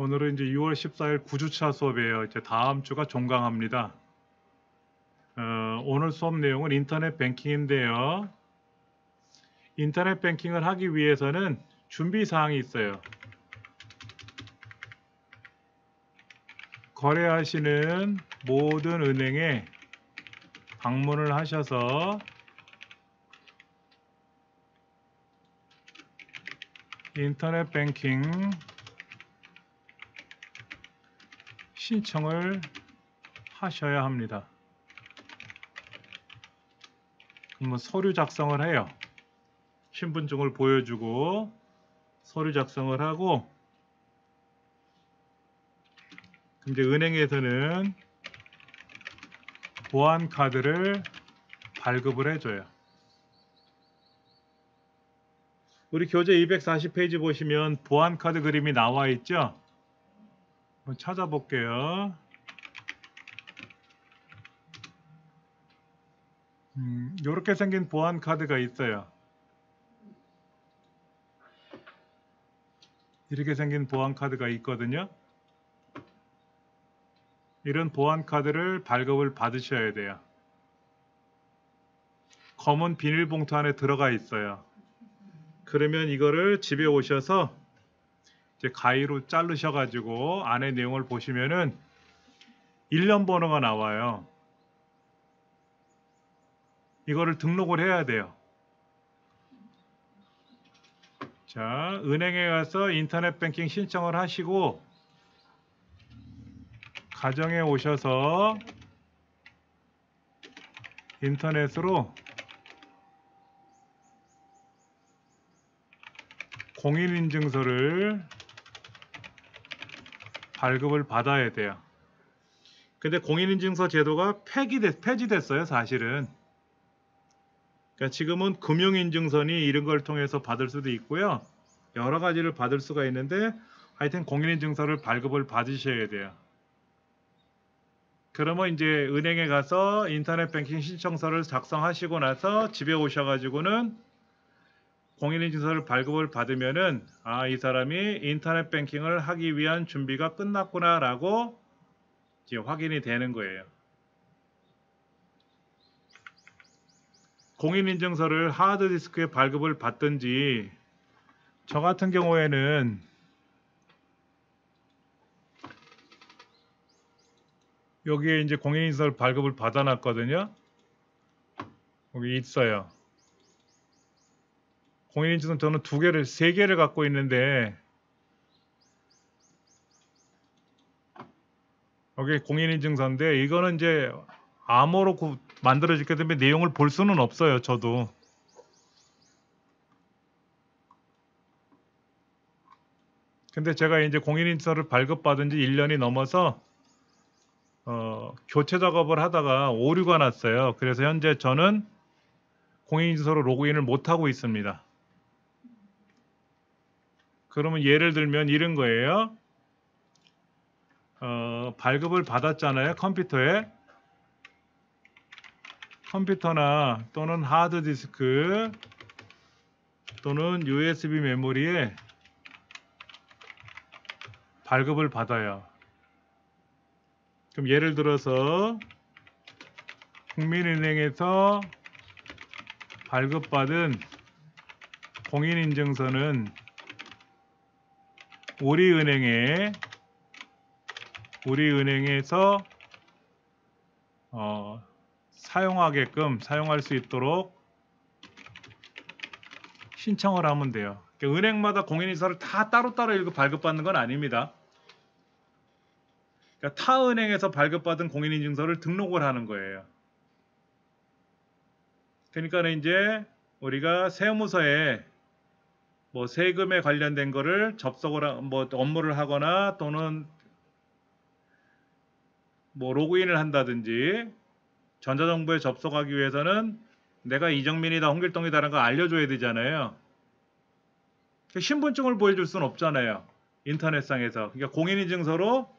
오늘은 이제 6월 14일 9주차 수업이에요. 이제 다음 주가 종강합니다. 오늘 수업 내용은 인터넷 뱅킹인데요. 인터넷 뱅킹을 하기 위해서는 준비 사항이 있어요. 거래하시는 모든 은행에 방문을 하셔서 인터넷 뱅킹 신청을 하셔야 합니다. 그러면 서류 작성을 해요. 신분증을 보여주고 서류 작성을 하고, 이제 은행에서는 보안 카드를 발급을 해줘요. 우리 교재 240페이지 보시면 보안 카드 그림이 나와 있죠? 한번 찾아볼게요. 이렇게 생긴 보안 카드가 있어요. 이렇게 생긴 보안 카드가 있거든요. 이런 보안 카드를 발급을 받으셔야 돼요. 검은 비닐봉투 안에 들어가 있어요. 그러면 이거를 집에 오셔서 이제 가위로 자르셔가지고 안에 내용을 보시면은 일련 번호가 나와요. 이거를 등록을 해야 돼요. 자, 은행에 가서 인터넷 뱅킹 신청을 하시고 가정에 오셔서 인터넷으로 공인인증서를 발급을 받아야 돼요. 근데 공인인증서 제도가 폐지됐어요, 사실은. 그러니까 지금은 금융인증서니 이런 걸 통해서 받을 수도 있고요. 여러 가지를 받을 수가 있는데 하여튼 공인인증서를 발급을 받으셔야 돼요. 그러면 이제 은행에 가서 인터넷 뱅킹 신청서를 작성하시고 나서 집에 오셔가지고는 공인인증서를 발급을 받으면은 이 사람이 인터넷 뱅킹을 하기 위한 준비가 끝났구나라고 이제 확인이 되는 거예요. 공인인증서를 하드디스크에 발급을 받든지, 저 같은 경우에는 여기에 이제 공인인증서를 발급을 받아놨거든요. 여기 있어요. 공인인증서 저는 3개를 갖고 있는데, 여기 공인인증서인데 이거는 이제 암호로 만들어졌기 때문에 내용을 볼 수는 없어요, 저도. 근데 제가 이제 공인인증서를 발급받은 지 1년이 넘어서 교체 작업을 하다가 오류가 났어요. 그래서 현재 저는 공인인증서로 로그인을 못하고 있습니다. 그러면 예를 들면 이런 거예요. 발급을 받았잖아요, 컴퓨터나 또는 하드디스크 또는 USB 메모리에 발급을 받아요. 그럼 예를 들어서 국민은행에서 발급받은 공인인증서는 우리은행에서 사용할 수 있도록 신청을 하면 돼요. 그러니까 은행마다 공인인증서를 다 따로따로 이렇게 발급받는 건 아닙니다. 그러니까 타 은행에서 발급받은 공인인증서를 등록을 하는 거예요. 그러니까 이제 우리가 세무서에 뭐 세금에 관련된 거를 업무를 하거나 또는 뭐 로그인을 한다든지 전자정보에 접속하기 위해서는 내가 이정민이다, 홍길동이다라는 걸 알려줘야 되잖아요. 신분증을 보여줄 수는 없잖아요, 인터넷상에서. 그러니까 공인인증서로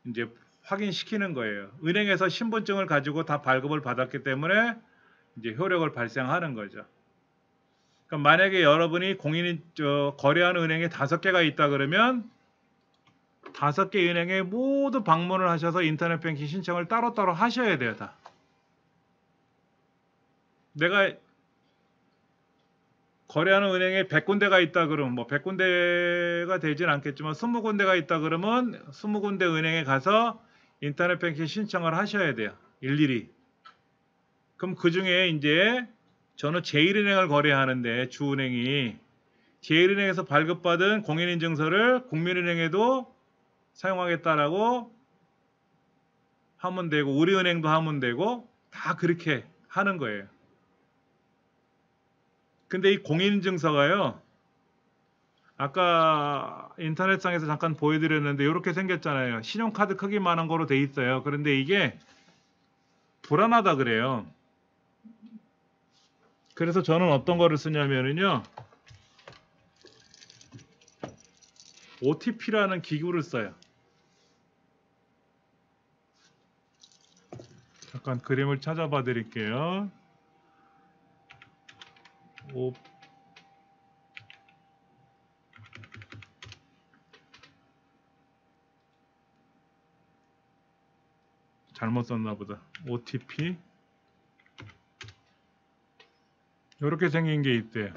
이제 확인시키는 거예요. 은행에서 신분증을 가지고 다 발급을 받았기 때문에 이제 효력을 발생하는 거죠. 그럼 만약에 여러분이 거래하는 은행에 5개가 있다 그러면 5개 은행에 모두 방문을 하셔서 인터넷 뱅킹 신청을 따로따로 하셔야 돼요. 다. 내가 거래하는 은행에 100군데가 있다 그러면 뭐 100군데가 되진 않겠지만 20군데가 있다 그러면 20군데 은행에 가서 인터넷 뱅킹 신청을 하셔야 돼요. 일일이. 그럼 그 중에 이제 저는 제1은행을 거래하는데 주은행이 제1은행에서 발급받은 공인인증서를 국민은행에도 사용하겠다라고 하면 되고 우리은행도 하면 되고 다 그렇게 하는 거예요. 근데 이 공인인증서가요. 아까 인터넷상에서 잠깐 보여드렸는데 이렇게 생겼잖아요. 신용카드 크기만한 거로 돼 있어요. 그런데 이게 불안하다 그래요. 그래서 저는 어떤 거를 쓰냐면요. OTP라는 기구를 써요. 잠깐 그림을 찾아봐 드릴게요. 잘못 썼나 보다. OTP 이렇게 생긴 게 있대요.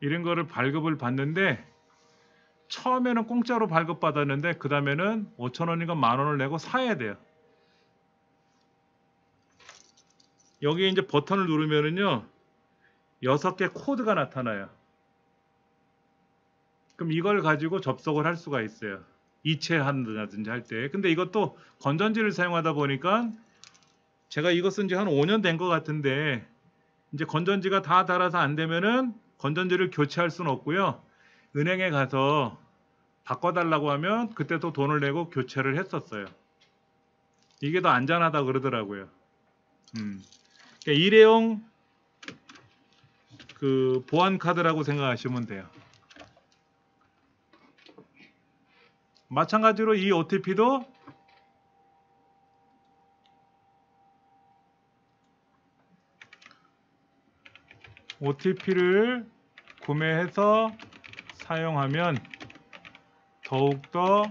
이런 거를 발급을 받는데 처음에는 공짜로 발급받았는데 그 다음에는 5,000원인가 10,000원을 내고 사야 돼요. 여기 이제 버튼을 누르면은요 6개 코드가 나타나요. 그럼 이걸 가지고 접속을 할 수가 있어요. 이체한다든지 할 때. 근데 이것도 건전지를 사용하다 보니까 제가 이거 쓴 지 한 5년 된 것 같은데 이제 건전지가 다 닳아서 안 되면은 건전지를 교체할 수는 없고요. 은행에 가서 바꿔달라고 하면 그때 또 돈을 내고 교체를 했었어요. 이게 더 안전하다 그러더라고요. 그러니까 일회용 그 보안 카드라고 생각하시면 돼요. 마찬가지로 이 OTP도 OTP를 구매해서 사용하면 더욱더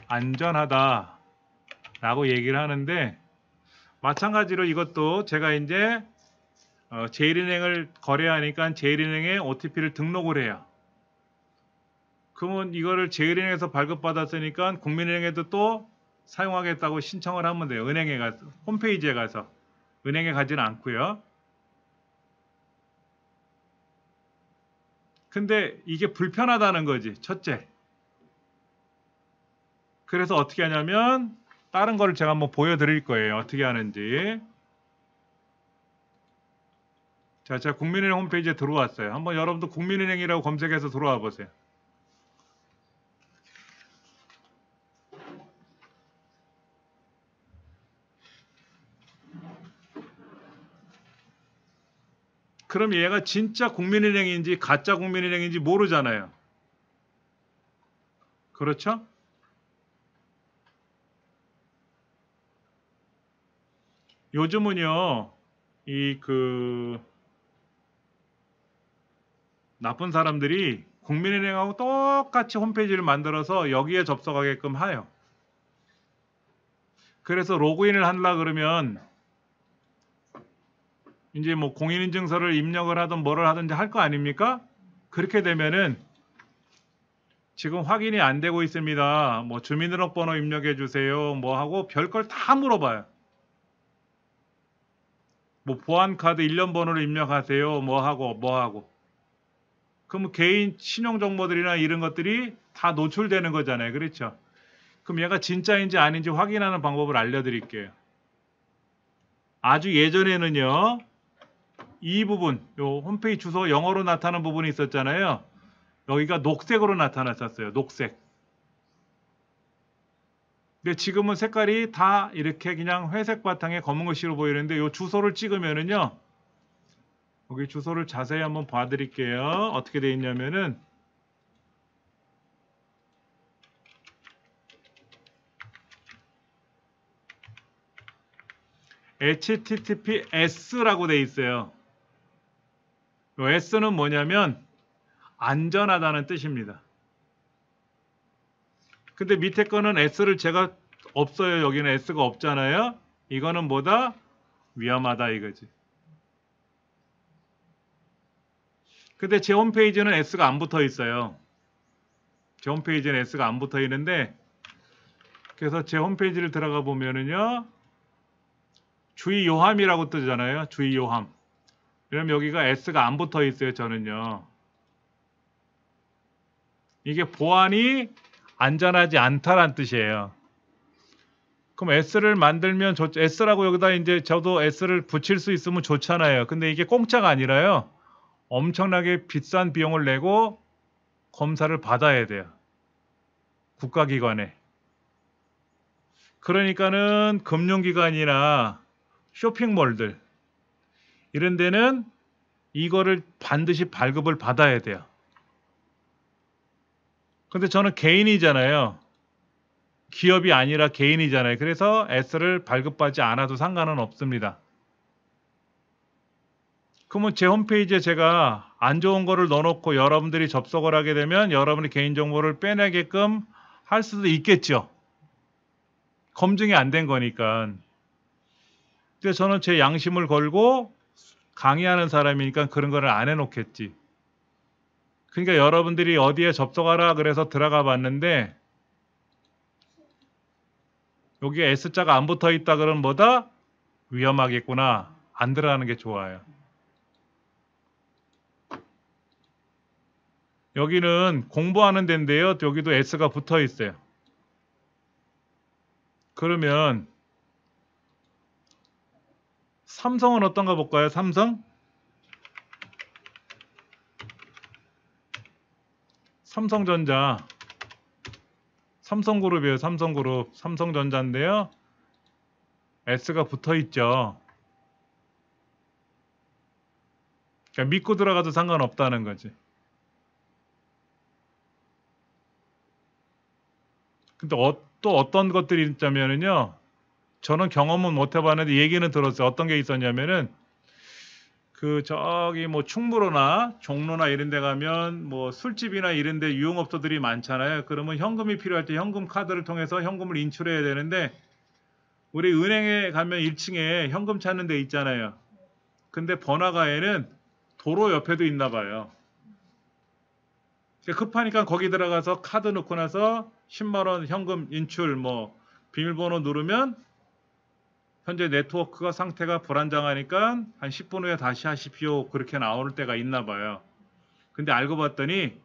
안전하다 라고 얘기를 하는데 마찬가지로 이것도 제가 이제 제1은행을 거래하니까 제1은행에 OTP를 등록을 해요. 그러면 이거를 제1은행에서 발급받았으니까 국민은행에도 또 사용하겠다고 신청을 하면 돼요. 은행에 가서 홈페이지에 가서 은행에 가지는 않고요. 근데 이게 불편하다는 거지. 첫째. 그래서 어떻게 하냐면 다른 거를 제가 한번 보여드릴 거예요. 어떻게 하는지. 자, 제가 국민은행 홈페이지에 들어왔어요. 한번 여러분도 국민은행이라고 검색해서 들어와 보세요. 그럼 얘가 진짜 국민은행인지 가짜 국민은행인지 모르잖아요. 그렇죠? 요즘은요, 나쁜 사람들이 국민은행하고 똑같이 홈페이지를 만들어서 여기에 접속하게끔 해요. 그래서 로그인을 하려고 그러면 이제 뭐 공인인증서를 입력을 하든 뭐를 하든지 할 거 아닙니까? 그렇게 되면은 지금 확인이 안 되고 있습니다. 뭐 주민등록번호 입력해 주세요. 뭐 하고 별걸 다 물어봐요. 뭐 보안카드 1년 번호를 입력하세요. 뭐 하고. 그럼 개인 신용정보들이나 이런 것들이 다 노출되는 거잖아요. 그렇죠? 그럼 얘가 진짜인지 아닌지 확인하는 방법을 알려드릴게요. 아주 예전에는요. 이 부분, 요 홈페이지 주소 영어로 나타나는 부분이 있었잖아요. 여기가 녹색으로 나타났었어요. 녹색. 근데 지금은 색깔이 다 이렇게 그냥 회색 바탕에 검은 글씨로 보이는데 요 주소를 찍으면은요. 여기 주소를 자세히 한번 봐드릴게요. 어떻게 되어 있냐면은 HTTPS라고 되어 있어요. 요 S는 뭐냐면 안전하다는 뜻입니다. 근데 밑에 거는 S를 제가 없어요. 여기는 S가 없잖아요. 이거는 뭐다? 위험하다 이거지. 근데 제 홈페이지는 S가 안 붙어 있어요. 제 홈페이지는 S가 안 붙어 있는데, 그래서 제 홈페이지를 들어가 보면은요, 주의 요함이라고 뜨잖아요. 주의 요함. 그럼 여기가 S가 안 붙어 있어요. 저는요. 이게 보안이 안전하지 않다란 뜻이에요. 그럼 S를 만들면 S라고 여기다 이제 저도 S를 붙일 수 있으면 좋잖아요. 근데 이게 공짜가 아니라요. 엄청나게 비싼 비용을 내고 검사를 받아야 돼요. 국가기관에. 그러니까는 금융기관이나 쇼핑몰들 이런 데는 이거를 반드시 발급을 받아야 돼요. 근데 저는 개인이잖아요. 기업이 아니라 개인이잖아요. 그래서 S를 발급받지 않아도 상관은 없습니다. 그러면 제 홈페이지에 제가 안 좋은 거를 넣어놓고 여러분들이 접속을 하게 되면 여러분의 개인정보를 빼내게끔 할 수도 있겠죠. 검증이 안 된 거니까. 근데 저는 제 양심을 걸고 강의하는 사람이니까 그런 거를 안 해놓겠지. 그러니까 여러분들이 어디에 접속하라 그래서 들어가 봤는데 여기에 S자가 안 붙어 있다 그러면 뭐다? 위험하겠구나. 안 들어가는 게 좋아요. 여기는 공부하는 데인데요. 여기도 S가 붙어 있어요. 그러면 삼성은 어떤가 볼까요? 삼성? 삼성전자. 삼성그룹이에요. 삼성그룹. 삼성전자인데요. S가 붙어 있죠. 그러니까 믿고 들어가도 상관없다는 거지. 근데 또 어떤 것들이 있자면은요. 저는 경험은 못 해봤는데 얘기는 들었어요. 어떤 게 있었냐면은 그 저기 뭐 충무로나 종로나 이런 데 가면 뭐 술집이나 이런 데 유흥업소들이 많잖아요. 그러면 현금이 필요할 때 현금 카드를 통해서 현금을 인출해야 되는데 우리 은행에 가면 1층에 현금 찾는 데 있잖아요. 근데 번화가에는 도로 옆에도 있나 봐요. 급하니까 거기 들어가서 카드 넣고 나서 10만 원 현금 인출 뭐 비밀번호 누르면 현재 네트워크가 상태가 불안정하니까 한 10분 후에 다시 하십시오. 그렇게 나올 때가 있나 봐요. 근데 알고 봤더니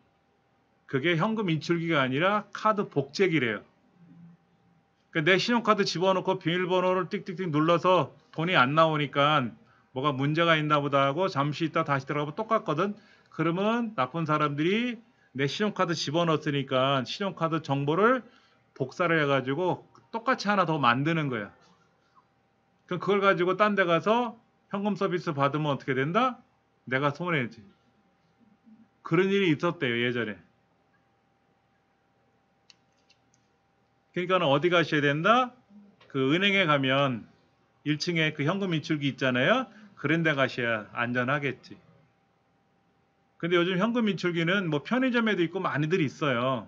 그게 현금 인출기가 아니라 카드 복제기래요. 그러니까 내 신용카드 집어넣고 비밀번호를 띡띡띡 눌러서 돈이 안 나오니까 뭐가 문제가 있나 보다 하고 잠시 있다 다시 들어가면 똑같거든. 그러면 나쁜 사람들이 내 신용카드 집어넣었으니까 신용카드 정보를 복사를 해가지고 똑같이 하나 더 만드는 거야. 그럼 그걸 가지고 딴 데 가서 현금 서비스 받으면 어떻게 된다? 내가 손해지. 그런 일이 있었대요, 예전에. 그러니까 어디 가셔야 된다? 그 은행에 가면 1층에 그 현금 인출기 있잖아요. 그런 데 가셔야 안전하겠지. 근데 요즘 현금 인출기는 뭐 편의점에도 있고 많이들 있어요.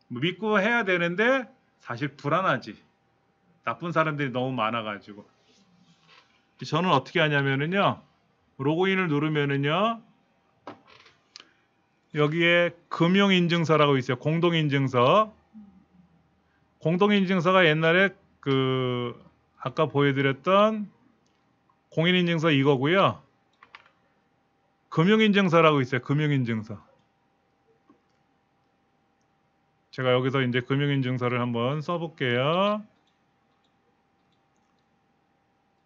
뭐 믿고 해야 되는데 사실 불안하지. 나쁜 사람들이 너무 많아가지고. 저는 어떻게 하냐면은요. 로그인을 누르면은요. 여기에 금융인증서라고 있어요. 공동인증서. 공동인증서가 옛날에 그 아까 보여드렸던 공인인증서 이거고요. 금융인증서라고 있어요. 금융인증서. 제가 여기서 이제 금융인증서를 한번 써볼게요.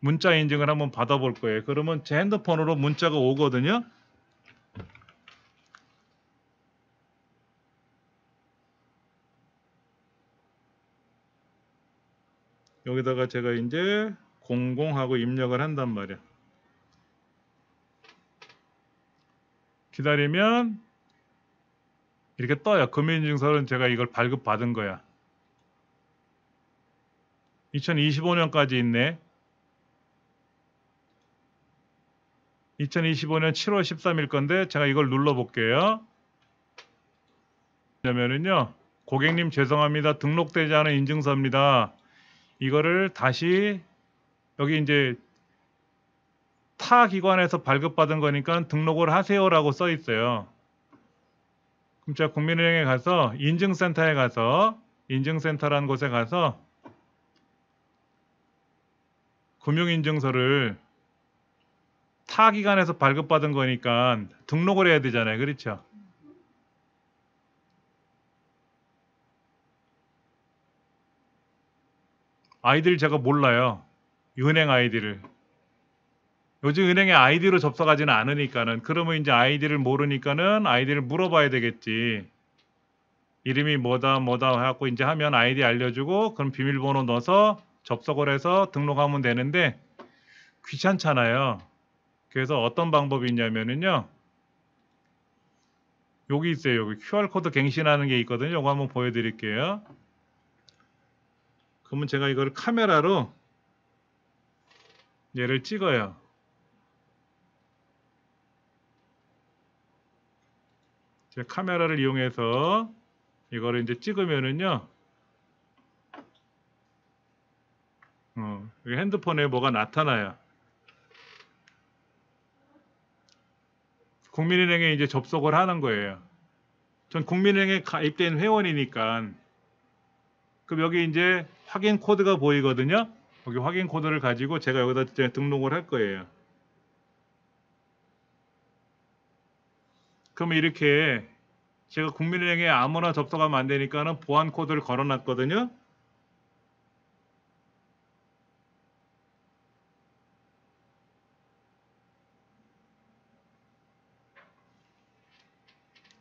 문자 인증을 한번 받아볼 거예요. 그러면 제 핸드폰으로 문자가 오거든요. 여기다가 제가 이제 00하고 입력을 한단 말이야. 기다리면 이렇게 떠요. 금융인증서는 제가 이걸 발급받은 거야. 2025년까지 있네. 2025년 7월 13일 건데 제가 이걸 눌러 볼게요. 그러면은요. 고객님 죄송합니다. 등록되지 않은 인증서입니다. 이거를 다시 여기 이제 타 기관에서 발급받은 거니까 등록을 하세요라고 써 있어요. 그럼 제가 국민은행에 가서 인증센터에 가서 인증센터라는 곳에 가서 금융인증서를 타 기관에서 발급받은 거니까 등록을 해야 되잖아요. 그렇죠? 아이디를 제가 몰라요. 은행 아이디를. 요즘 은행에 아이디로 접속하지는 않으니까는 그러면 이제 아이디를 모르니까는 아이디를 물어봐야 되겠지. 이름이 뭐다 해갖고 이제 하면 아이디 알려주고 그럼 비밀번호 넣어서 접속을 해서 등록하면 되는데 귀찮잖아요. 그래서 어떤 방법이 있냐면은요. 여기 있어요. 여기 QR코드 갱신하는 게 있거든요. 이거 한번 보여드릴게요. 그러면 제가 이걸 카메라로 얘를 찍어요. 제 카메라를 이용해서 이거를 이제 찍으면은요. 여기 핸드폰에 뭐가 나타나요. 국민은행에 이제 접속을 하는 거예요. 전 국민은행에 가입된 회원이니까. 그럼 여기 이제 확인 코드가 보이거든요. 여기 확인 코드를 가지고 제가 여기다 이제 등록을 할 거예요. 그러면 이렇게 제가 국민은행에 아무나 접속하면 안 되니까는 보안 코드를 걸어놨거든요.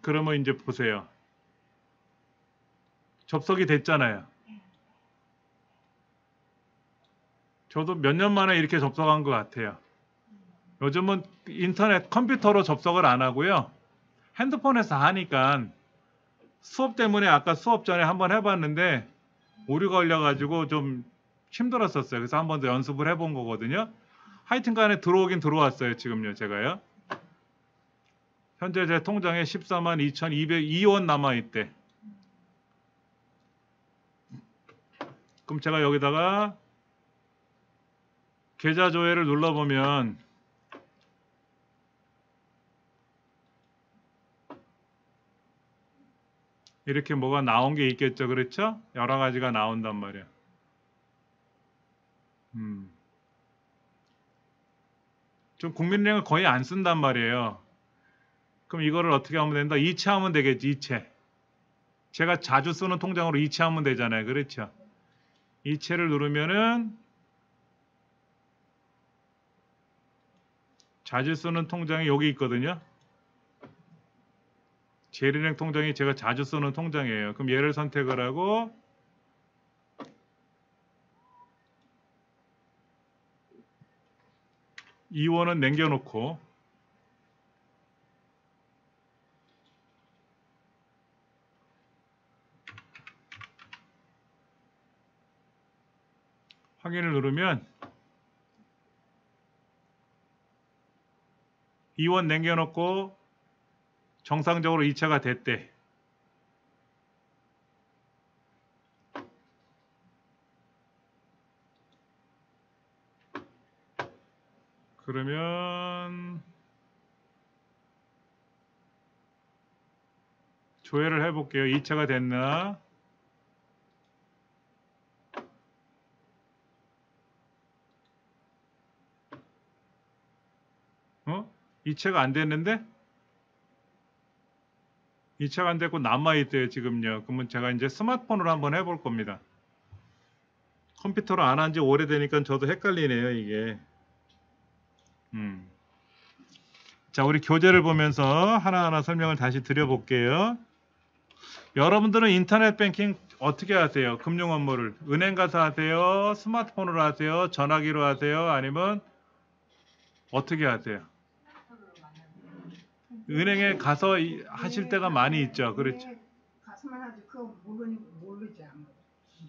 그러면 이제 보세요. 접속이 됐잖아요. 저도 몇 년 만에 이렇게 접속한 것 같아요. 요즘은 인터넷 컴퓨터로 접속을 안 하고요. 핸드폰에서 하니까 수업 때문에 아까 수업 전에 한번 해봤는데 오류가 걸려가지고 좀 힘들었었어요. 그래서 한 번 더 연습을 해본 거거든요. 하여튼간에 들어오긴 들어왔어요. 지금요 제가요. 현재 제 통장에 14만 2,202원 남아있대. 그럼 제가 여기다가 계좌 조회를 눌러보면 이렇게 뭐가 나온 게 있겠죠. 그렇죠? 여러 가지가 나온단 말이에요. 좀 국민은행을 거의 안 쓴단 말이에요. 그럼 이거를 어떻게 하면 된다? 이체하면 되겠지. 이체. 제가 자주 쓰는 통장으로 이체하면 되잖아요. 그렇죠? 이체를 누르면은 자주 쓰는 통장이 여기 있거든요. 제일은행 통장이 제가 자주 쓰는 통장이에요. 그럼 얘를 선택을 하고 이원은 남겨놓고 확인을 누르면 이원 남겨놓고 정상적으로 이체가 됐대. 그러면 조회를 해볼게요. 이체가 됐나? 이체가 안 됐는데? 이체가 안 됐고 남아있대요 지금요. 그러면 제가 이제 스마트폰으로 한번 해볼 겁니다. 컴퓨터로 안 한 지 오래되니까 저도 헷갈리네요 이게. 자, 우리 교재를 보면서 하나하나 설명을 다시 드려볼게요. 여러분들은 인터넷 뱅킹 어떻게 하세요? 금융 업무를 은행 가서 하세요? 스마트폰으로 하세요? 전화기로 하세요? 아니면 어떻게 하세요? 은행에 가서 하실 때가 많이 있죠. 그렇죠. 가서만 하지 그거 모르지 아무도.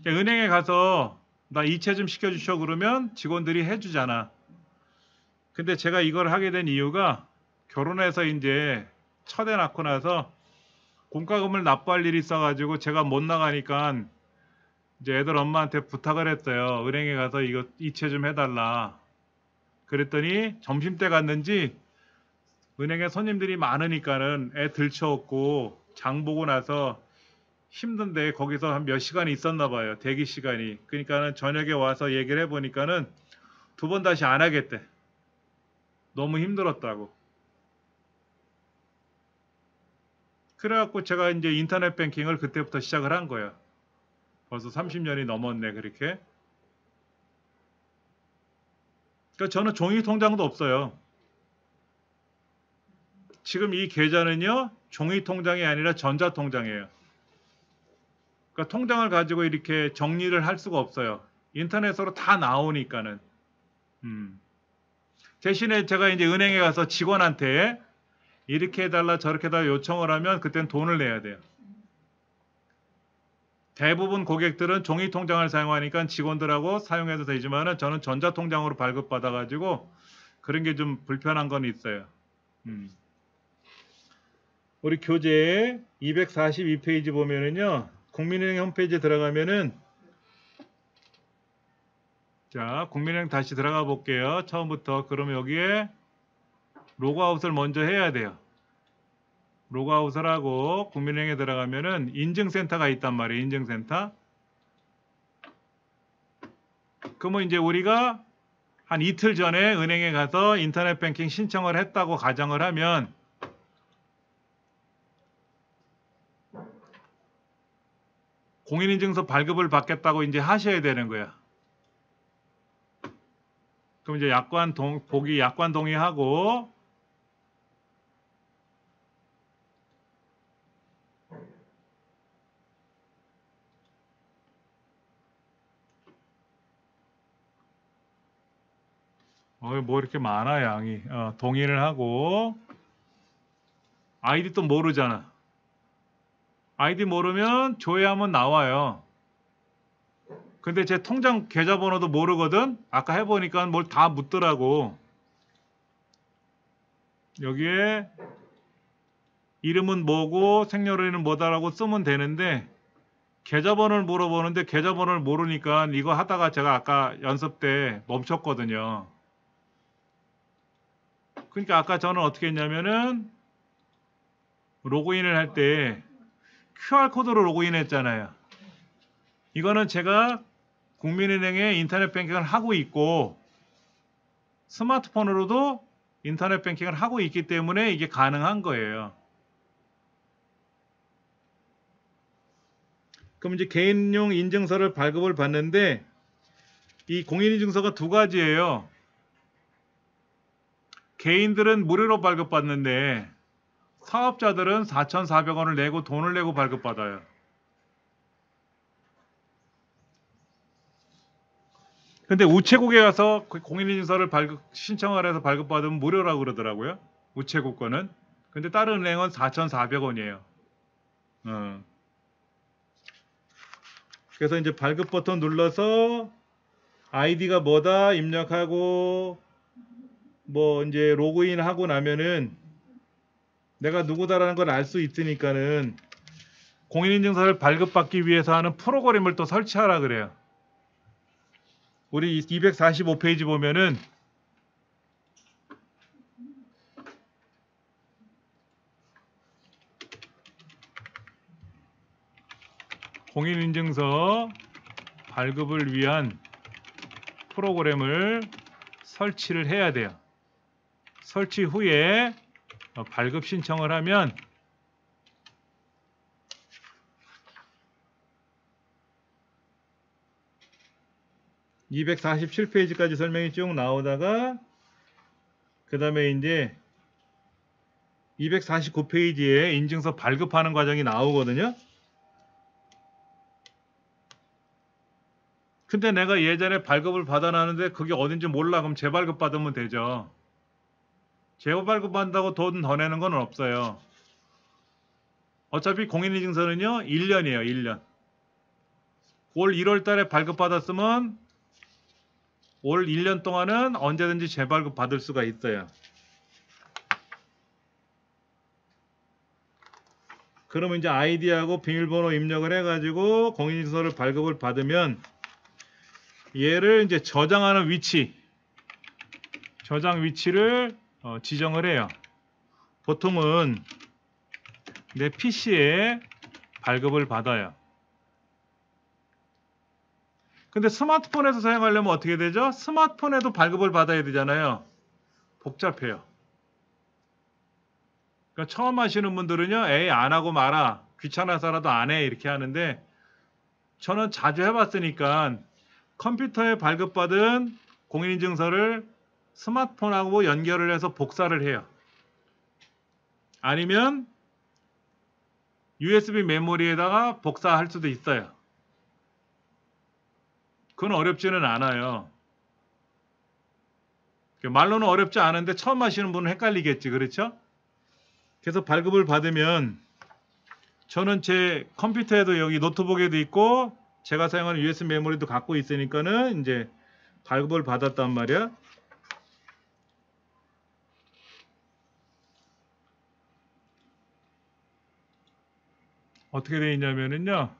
은행에 가서 나 이체 좀 시켜주셔 그러면 직원들이 해주잖아. 근데 제가 이걸 하게 된 이유가 결혼해서 이제 첫애 낳고 나서 공과금을 납부할 일이 있어가지고 제가 못 나가니까 이제 애들 엄마한테 부탁을 했어요. 은행에 가서 이거 이체 좀 해달라. 그랬더니 점심때 갔는지 은행에 손님들이 많으니까는 애 들쳐없고 장 보고 나서 힘든데 거기서 한 몇 시간이 있었나 봐요. 대기 시간이. 그러니까는 저녁에 와서 얘기를 해보니까는 두 번 다시 안 하겠대. 너무 힘들었다고. 그래갖고 제가 이제 인터넷 뱅킹을 그때부터 시작을 한 거예요. 벌써 30년이 넘었네, 그렇게. 그러니까 저는 종이 통장도 없어요. 지금 이 계좌는요, 종이 통장이 아니라 전자 통장이에요. 그러니까 통장을 가지고 이렇게 정리를 할 수가 없어요. 인터넷으로 다 나오니까는. 대신에 제가 이제 은행에 가서 직원한테 이렇게 해달라 저렇게 해달라 요청을 하면 그땐 돈을 내야 돼요. 대부분 고객들은 종이 통장을 사용하니까 직원들하고 사용해도 되지만은 저는 전자 통장으로 발급받아 가지고 그런 게 좀 불편한 건 있어요. 우리 교재 242페이지 보면은요. 국민은행 홈페이지에 들어가면은 자, 국민은행 다시 들어가 볼게요. 처음부터. 그러면 여기에 로그아웃을 먼저 해야 돼요. 로그아웃을 하고 국민은행에 들어가면은 인증센터가 있단 말이에요. 인증센터. 그러면 이제 우리가 한 이틀 전에 은행에 가서 인터넷 뱅킹 신청을 했다고 가정을 하면 공인인증서 발급을 받겠다고 이제 하셔야 되는 거야. 그럼 이제 보기 약관 동의하고 뭐 이렇게 많아 양이. 동의를 하고 아이디 또 모르잖아. 아이디 모르면 조회하면 나와요. 근데 제 통장 계좌번호도 모르거든. 아까 해보니까 뭘 다 묻더라고. 여기에 이름은 뭐고 생년월일은 뭐다라고 쓰면 되는데 계좌번호를 물어보는데 계좌번호를 모르니까 이거 하다가 제가 아까 연습 때 멈췄거든요. 그러니까 아까 저는 어떻게 했냐면은 로그인을 할 때 QR코드로 로그인 했잖아요. 이거는 제가 국민은행에 인터넷 뱅킹을 하고 있고 스마트폰으로도 인터넷 뱅킹을 하고 있기 때문에 이게 가능한 거예요. 그럼 이제 개인용 인증서를 발급을 받는데 이 공인인증서가 두 가지예요. 개인들은 무료로 발급받는데 사업자들은 4,400원을 내고 돈을 내고 발급받아요. 근데 우체국에 가서 공인인증서를 신청을 해서 발급받으면 무료라고 그러더라고요. 우체국 거는. 근데 다른 은행은 4,400원이에요. 그래서 이제 발급 버튼 눌러서 아이디가 뭐다 입력하고 뭐 이제 로그인 하고 나면은 내가 누구다라는 걸 알 수 있으니까는 공인인증서를 발급받기 위해서 하는 프로그램을 또 설치하라 그래요. 우리 245페이지 보면은 공인인증서 발급을 위한 프로그램을 설치를 해야 돼요. 설치 후에 발급 신청을 하면 (247페이지까지) 설명이 쭉 나오다가 그 다음에 이제 249페이지에 인증서 발급하는 과정이 나오거든요. 근데 내가 예전에 발급을 받아놨는데 그게 어딘지 몰라. 그럼 재발급 받으면 되죠. 재발급 받는다고 돈 더 내는 건 없어요. 어차피 공인인증서는요 1년이에요. 1년. 올 1월 달에 발급 받았으면 올 1년 동안은 언제든지 재발급 받을 수가 있어요. 그러면 이제 아이디하고 비밀번호 입력을 해가지고 공인인증서를 발급을 받으면 얘를 이제 저장하는 위치, 저장 위치를 지정을 해요. 보통은 내 PC에 발급을 받아요. 근데 스마트폰에서 사용하려면 어떻게 되죠? 스마트폰에도 발급을 받아야 되잖아요. 복잡해요. 그러니까 처음 하시는 분들은요, 에이, 안 하고 말아. 귀찮아서라도 안 해. 이렇게 하는데, 저는 자주 해봤으니까 컴퓨터에 발급받은 공인인증서를 스마트폰하고 연결을 해서 복사를 해요. 아니면 USB 메모리에다가 복사할 수도 있어요. 그건 어렵지는 않아요. 말로는 어렵지 않은데 처음 하시는 분은 헷갈리겠지, 그렇죠? 그래서 발급을 받으면 저는 제 컴퓨터에도 여기 노트북에도 있고 제가 사용하는 USB 메모리도 갖고 있으니까는 이제 발급을 받았단 말이야. 어떻게 되어 있냐면은요.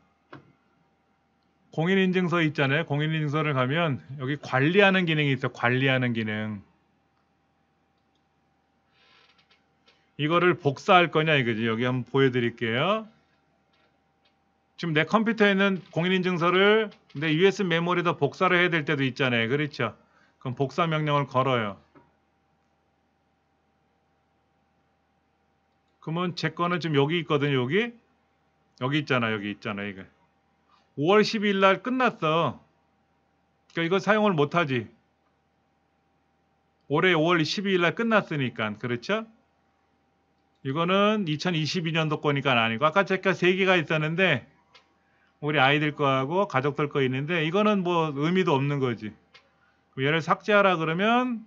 공인인증서 있잖아요. 공인인증서를 가면 여기 관리하는 기능이 있어요. 관리하는 기능. 이거를 복사할 거냐 이거지. 여기 한번 보여드릴게요. 지금 내 컴퓨터에 있는 공인인증서를 내 USB 메모리에다 복사를 해야 될 때도 있잖아요. 그렇죠? 그럼 복사 명령을 걸어요. 그러면 제 거는 지금 여기 있거든요. 여기 있잖아. 여기 있잖아. 이거 5월 12일 날 끝났어. 그러니까 이거 사용을 못하지. 올해 5월 12일 날 끝났으니까. 그렇죠? 이거는 2022년도 거니까 아니고 아까 제가 3개가 있었는데 우리 아이들 거하고 가족들 거 있는데 이거는 뭐 의미도 없는 거지. 얘를 삭제하라 그러면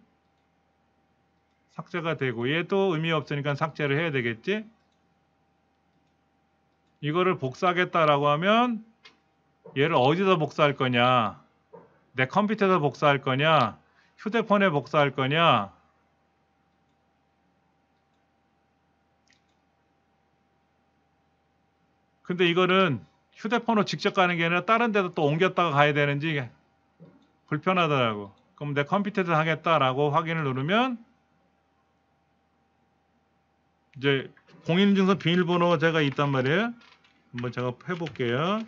삭제가 되고 얘도 의미 없으니까 삭제를 해야 되겠지. 이거를 복사하겠다라고 하면 얘를 어디서 복사할 거냐, 내 컴퓨터에서 복사할 거냐, 휴대폰에 복사할 거냐. 근데 이거는 휴대폰으로 직접 가는 게 아니라 다른 데도 또 옮겼다가 가야 되는지 불편하더라고. 그럼 내 컴퓨터에서 하겠다라고 확인을 누르면 이제 공인인증서 비밀번호 제가 있단 말이에요. 한번 제가 해볼게요.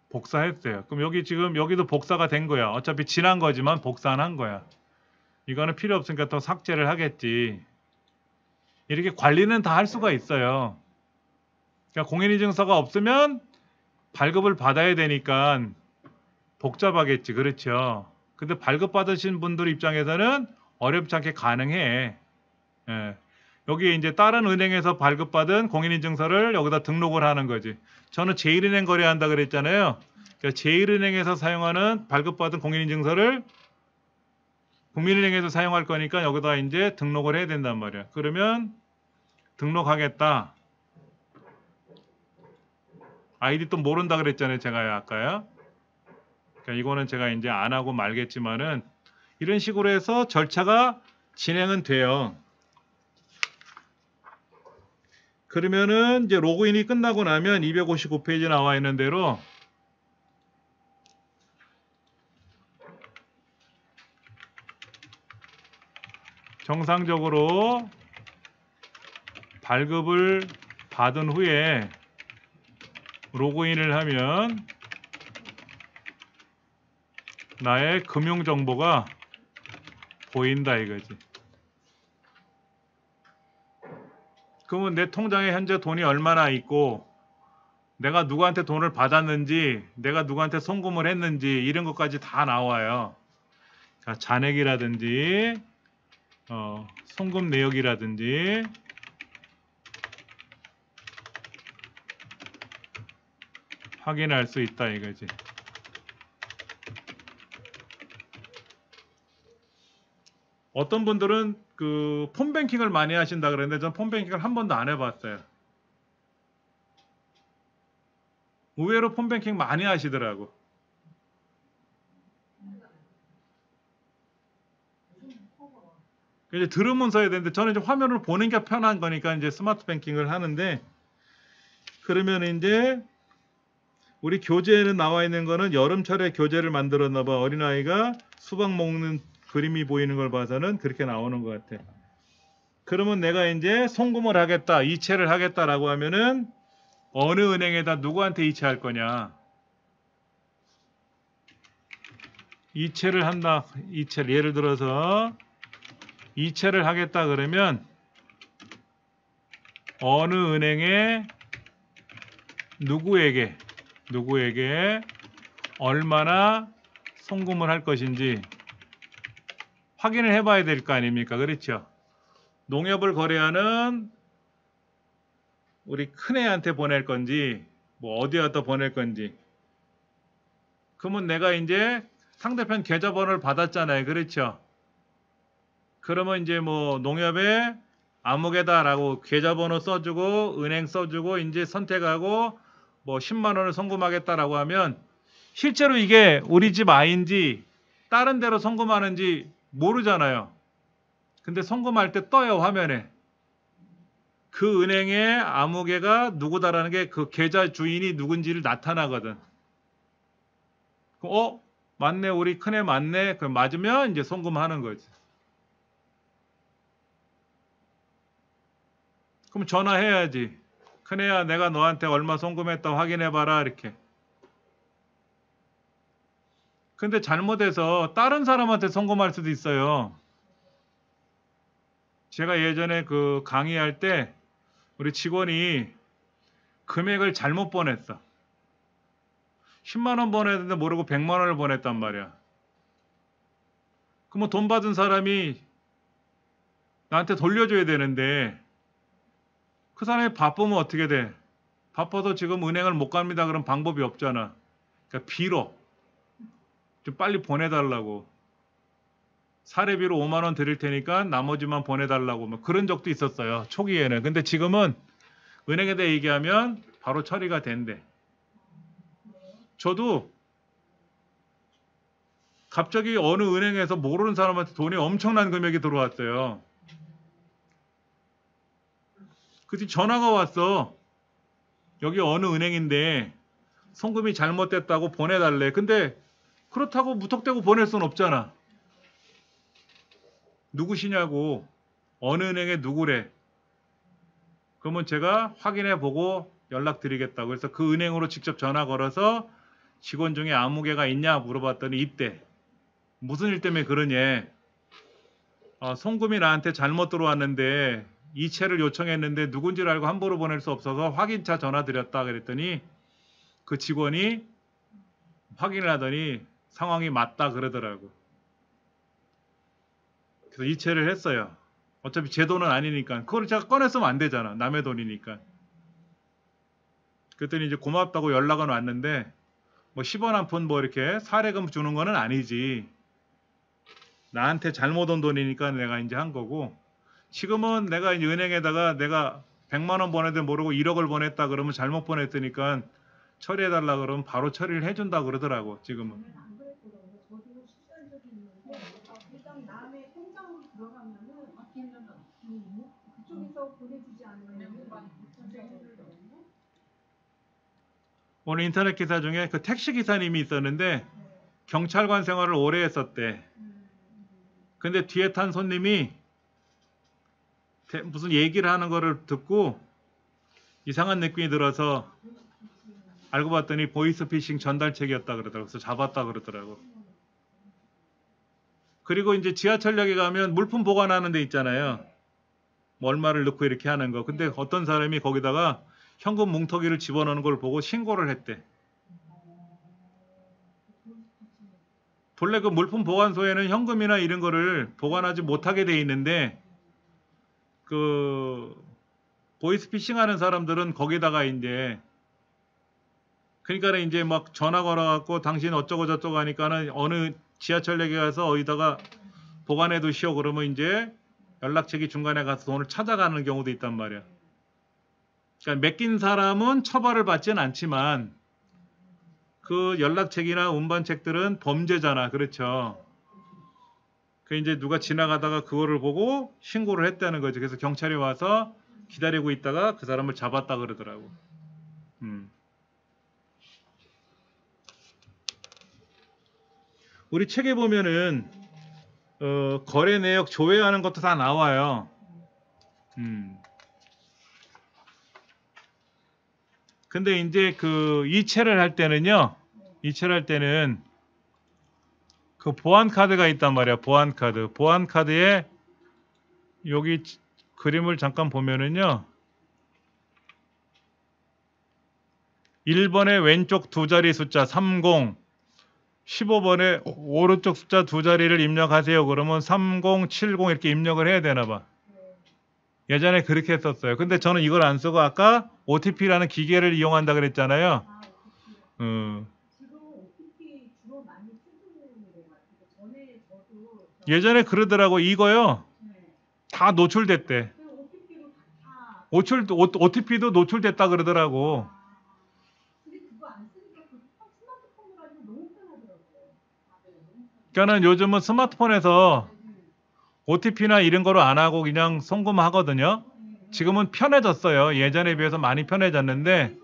복사했어요. 그럼 여기 지금 여기도 복사가 된 거야. 어차피 지난 거지만 복사는 한 거야. 이거는 필요 없으니까 또 삭제를 하겠지. 이렇게 관리는 다 할 수가 있어요. 그러니까 공인인증서가 없으면 발급을 받아야 되니까 복잡하겠지. 그렇죠. 근데 발급 받으신 분들 입장에서는 어렵지 않게 가능해. 예. 여기 이제 다른 은행에서 발급받은 공인인증서를 여기다 등록을 하는 거지. 저는 제일은행 거래한다 그랬잖아요. 그러니까 제일은행에서 사용하는 발급받은 공인인증서를 국민은행에서 사용할 거니까 여기다 이제 등록을 해야 된단 말이야. 그러면 등록하겠다. 아이디 또 모른다 그랬잖아요. 제가 아까요. 그러니까 이거는 제가 이제 안 하고 말겠지만은 이런 식으로 해서 절차가 진행은 돼요. 그러면은 이제 로그인이 끝나고 나면 259페이지 나와 있는 대로 정상적으로 발급을 받은 후에 로그인을 하면 나의 금융 정보가 보인다 이거지. 그러면 내 통장에 현재 돈이 얼마나 있고 내가 누구한테 돈을 받았는지 내가 누구한테 송금을 했는지 이런 것까지 다 나와요. 자, 잔액이라든지 송금 내역이라든지 확인할 수 있다 이거지. 어떤 분들은 그 폰뱅킹을 많이 하신다 그랬는데 전 폰뱅킹을 한 번도 안 해봤어요. 의외로 폰뱅킹 많이 하시더라고. 이제 들으면 써야 되는데 저는 이제 화면을 보는 게 편한 거니까 이제 스마트 뱅킹을 하는데, 그러면 이제 우리 교재에는 나와 있는 거는 여름철에 교재를 만들었나 봐. 어린아이가 수박 먹는 그림이 보이는 걸 봐서는 그렇게 나오는 것 같아. 그러면 내가 이제 송금을 하겠다, 이체를 하겠다라고 하면은 어느 은행에다 누구한테 이체할 거냐? 이체를 한다. 이체를 예를 들어서 이체를 하겠다 그러면 어느 은행에 누구에게 얼마나 송금을 할 것인지 확인을 해봐야 될 거 아닙니까? 그렇죠? 농협을 거래하는 우리 큰애한테 보낼 건지 뭐 어디에다 보낼 건지, 그러면 내가 이제 상대편 계좌번호를 받았잖아요. 그렇죠? 그러면 이제 뭐 농협에 아무개다라고 계좌번호 써주고 은행 써주고 이제 선택하고 뭐 10만 원을 송금하겠다라고 하면 실제로 이게 우리 집 아이인지 다른 데로 송금하는지 모르잖아요. 근데 송금할 때 떠요, 화면에. 그 은행의 아무개가 누구다라는 게 그 계좌 주인이 누군지를 나타나거든. 맞네, 우리 큰애 맞네. 그럼 맞으면 이제 송금하는 거지. 그럼 전화해야지. 큰애야, 내가 너한테 얼마 송금했다 확인해봐라, 이렇게. 근데 잘못해서 다른 사람한테 송금할 수도 있어요. 제가 예전에 그 강의할 때 우리 직원이 금액을 잘못 보냈어. 10만 원 보내야 되는데 모르고 100만 원을 보냈단 말이야. 그럼 돈 받은 사람이 나한테 돌려줘야 되는데 그 사람이 바쁘면 어떻게 돼? 바빠서 지금 은행을 못 갑니다. 그럼 방법이 없잖아. 그러니까 빌어. 좀 빨리 보내달라고. 사례비로 5만 원 드릴 테니까 나머지만 보내달라고. 뭐 그런 적도 있었어요, 초기에는. 근데 지금은 은행에다 얘기하면 바로 처리가 된대. 저도 갑자기 어느 은행에서 모르는 사람한테 돈이 엄청난 금액이 들어왔어요. 그때 전화가 왔어. 여기 어느 은행인데 송금이 잘못됐다고 보내달래. 근데 그렇다고 무턱대고 보낼 순 없잖아. 누구시냐고. 어느 은행에 누구래. 그러면 제가 확인해 보고 연락드리겠다고. 그래서 그 은행으로 직접 전화 걸어서 직원 중에 아무개가 있냐 물어봤더니 있대. 무슨 일 때문에 그러냐. 송금이 나한테 잘못 들어왔는데 이체를 요청했는데 누군지를 알고 함부로 보낼 수 없어서 확인차 전화 드렸다 그랬더니 그 직원이 확인을 하더니 상황이 맞다 그러더라고. 그래서 이체를 했어요. 어차피 제 돈은 아니니까. 그걸 제가 꺼냈으면 안 되잖아. 남의 돈이니까. 그랬더니 이제 고맙다고 연락은 왔는데 뭐 10원 한 푼 뭐 이렇게 사례금 주는 거는 아니지. 나한테 잘못 온 돈이니까 내가 이제 한 거고, 지금은 내가 이제 은행에다가 내가 100만 원 보내도 모르고 1억을 보냈다 그러면 잘못 보냈으니까 처리해달라 그러면 바로 처리를 해준다 그러더라고. 지금은. 안 그랬거든요. 저도 실수한 적이 있는데 일단 남의 통장으로 들어가면은 그쪽에서 보내주지 않으면 오늘 인터넷 기사 중에 그 택시 기사님이 있었는데 경찰관 생활을 오래 했었대. 근데 뒤에 탄 손님이 무슨 얘기를 하는 거를 듣고 이상한 느낌이 들어서 알고 봤더니 보이스피싱 전달책이었다 그러더라고. 그래서 잡았다 그러더라고. 그리고 이제 지하철역에 가면 물품 보관하는 데 있잖아요. 뭐 얼마를 넣고 이렇게 하는 거. 근데 어떤 사람이 거기다가 현금 뭉텅이를 집어넣는 걸 보고 신고를 했대. 본래 그 물품 보관소에는 현금이나 이런 거를 보관하지 못하게 돼 있는데 그 보이스피싱 하는 사람들은 거기다가 이제 그러니까 이제 막 전화 걸어갖고 당신 어쩌고 저쩌고 하니까는 어느 지하철역에 가서 어디다가 보관해 두시오 그러면 이제 연락책이 중간에 가서 돈을 찾아가는 경우도 있단 말이야. 그러니까 맡긴 사람은 처벌을 받지는 않지만 그 연락책이나 운반책들은 범죄잖아. 그렇죠. 그 이제 누가 지나가다가 그거를 보고 신고를 했다는 거죠. 그래서 경찰이 와서 기다리고 있다가 그 사람을 잡았다 그러더라고. 우리 책에 보면은 거래 내역 조회하는 것도 다 나와요. 근데 이제 그 이체를 할 때는요. 이체를 할 때는 그 보안 카드가 있단 말이야. 보안 카드. 보안 카드에 여기 그림을 잠깐 보면은요. 1번의 왼쪽 두 자리 숫자 30, 15번의 오른쪽 숫자 두 자리를 입력하세요. 그러면 3070 이렇게 입력을 해야 되나 봐. 예전에 그렇게 했었어요. 근데 저는 이걸 안 쓰고 아까 OTP라는 기계를 이용한다 그랬잖아요. 주로 OTP 주로 많이 쓰는 것 같아요. 전에 저도 예전에 그러더라고. 이거요. 다 노출됐대. OTP로 OTP도 노출됐다 그러더라고. 근데 그거 안 쓰니까 그 스마트폰으로 하면 너무 편하더라고요. 그러니까는 요즘은 스마트폰에서 OTP나 이런 거로 안 하고 그냥 송금하거든요. 지금은 편해졌어요. 예전에 비해서 많이 편해졌는데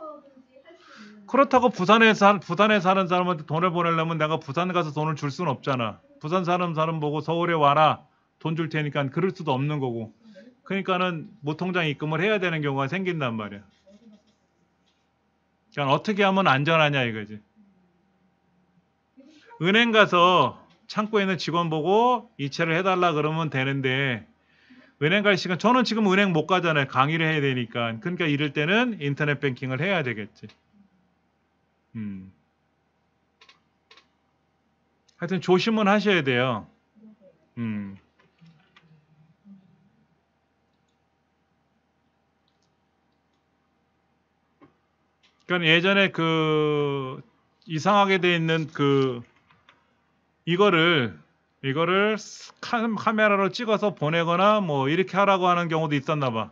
그렇다고 부산에 사는 사람한테 돈을 보내려면 내가 부산 가서 돈을 줄 수는 없잖아. 부산 사람 보고 서울에 와라. 돈 줄 테니까 그럴 수도 없는 거고. 그러니까는 무통장 입금을 해야 되는 경우가 생긴단 말이야. 그러니까 어떻게 하면 안전하냐 이거지. 은행 가서 창고에 있는 직원 보고 이체를 해달라 그러면 되는데 은행 갈 시간 저는 지금 은행 못 가잖아요. 강의를 해야 되니까. 그러니까 이럴 때는 인터넷 뱅킹을 해야 되겠지. 하여튼 조심은 하셔야 돼요. 그러니까 예전에 그 이상하게 돼 있는 그 이거를 카메라로 찍어서 보내거나 뭐 이렇게 하라고 하는 경우도 있었나 봐.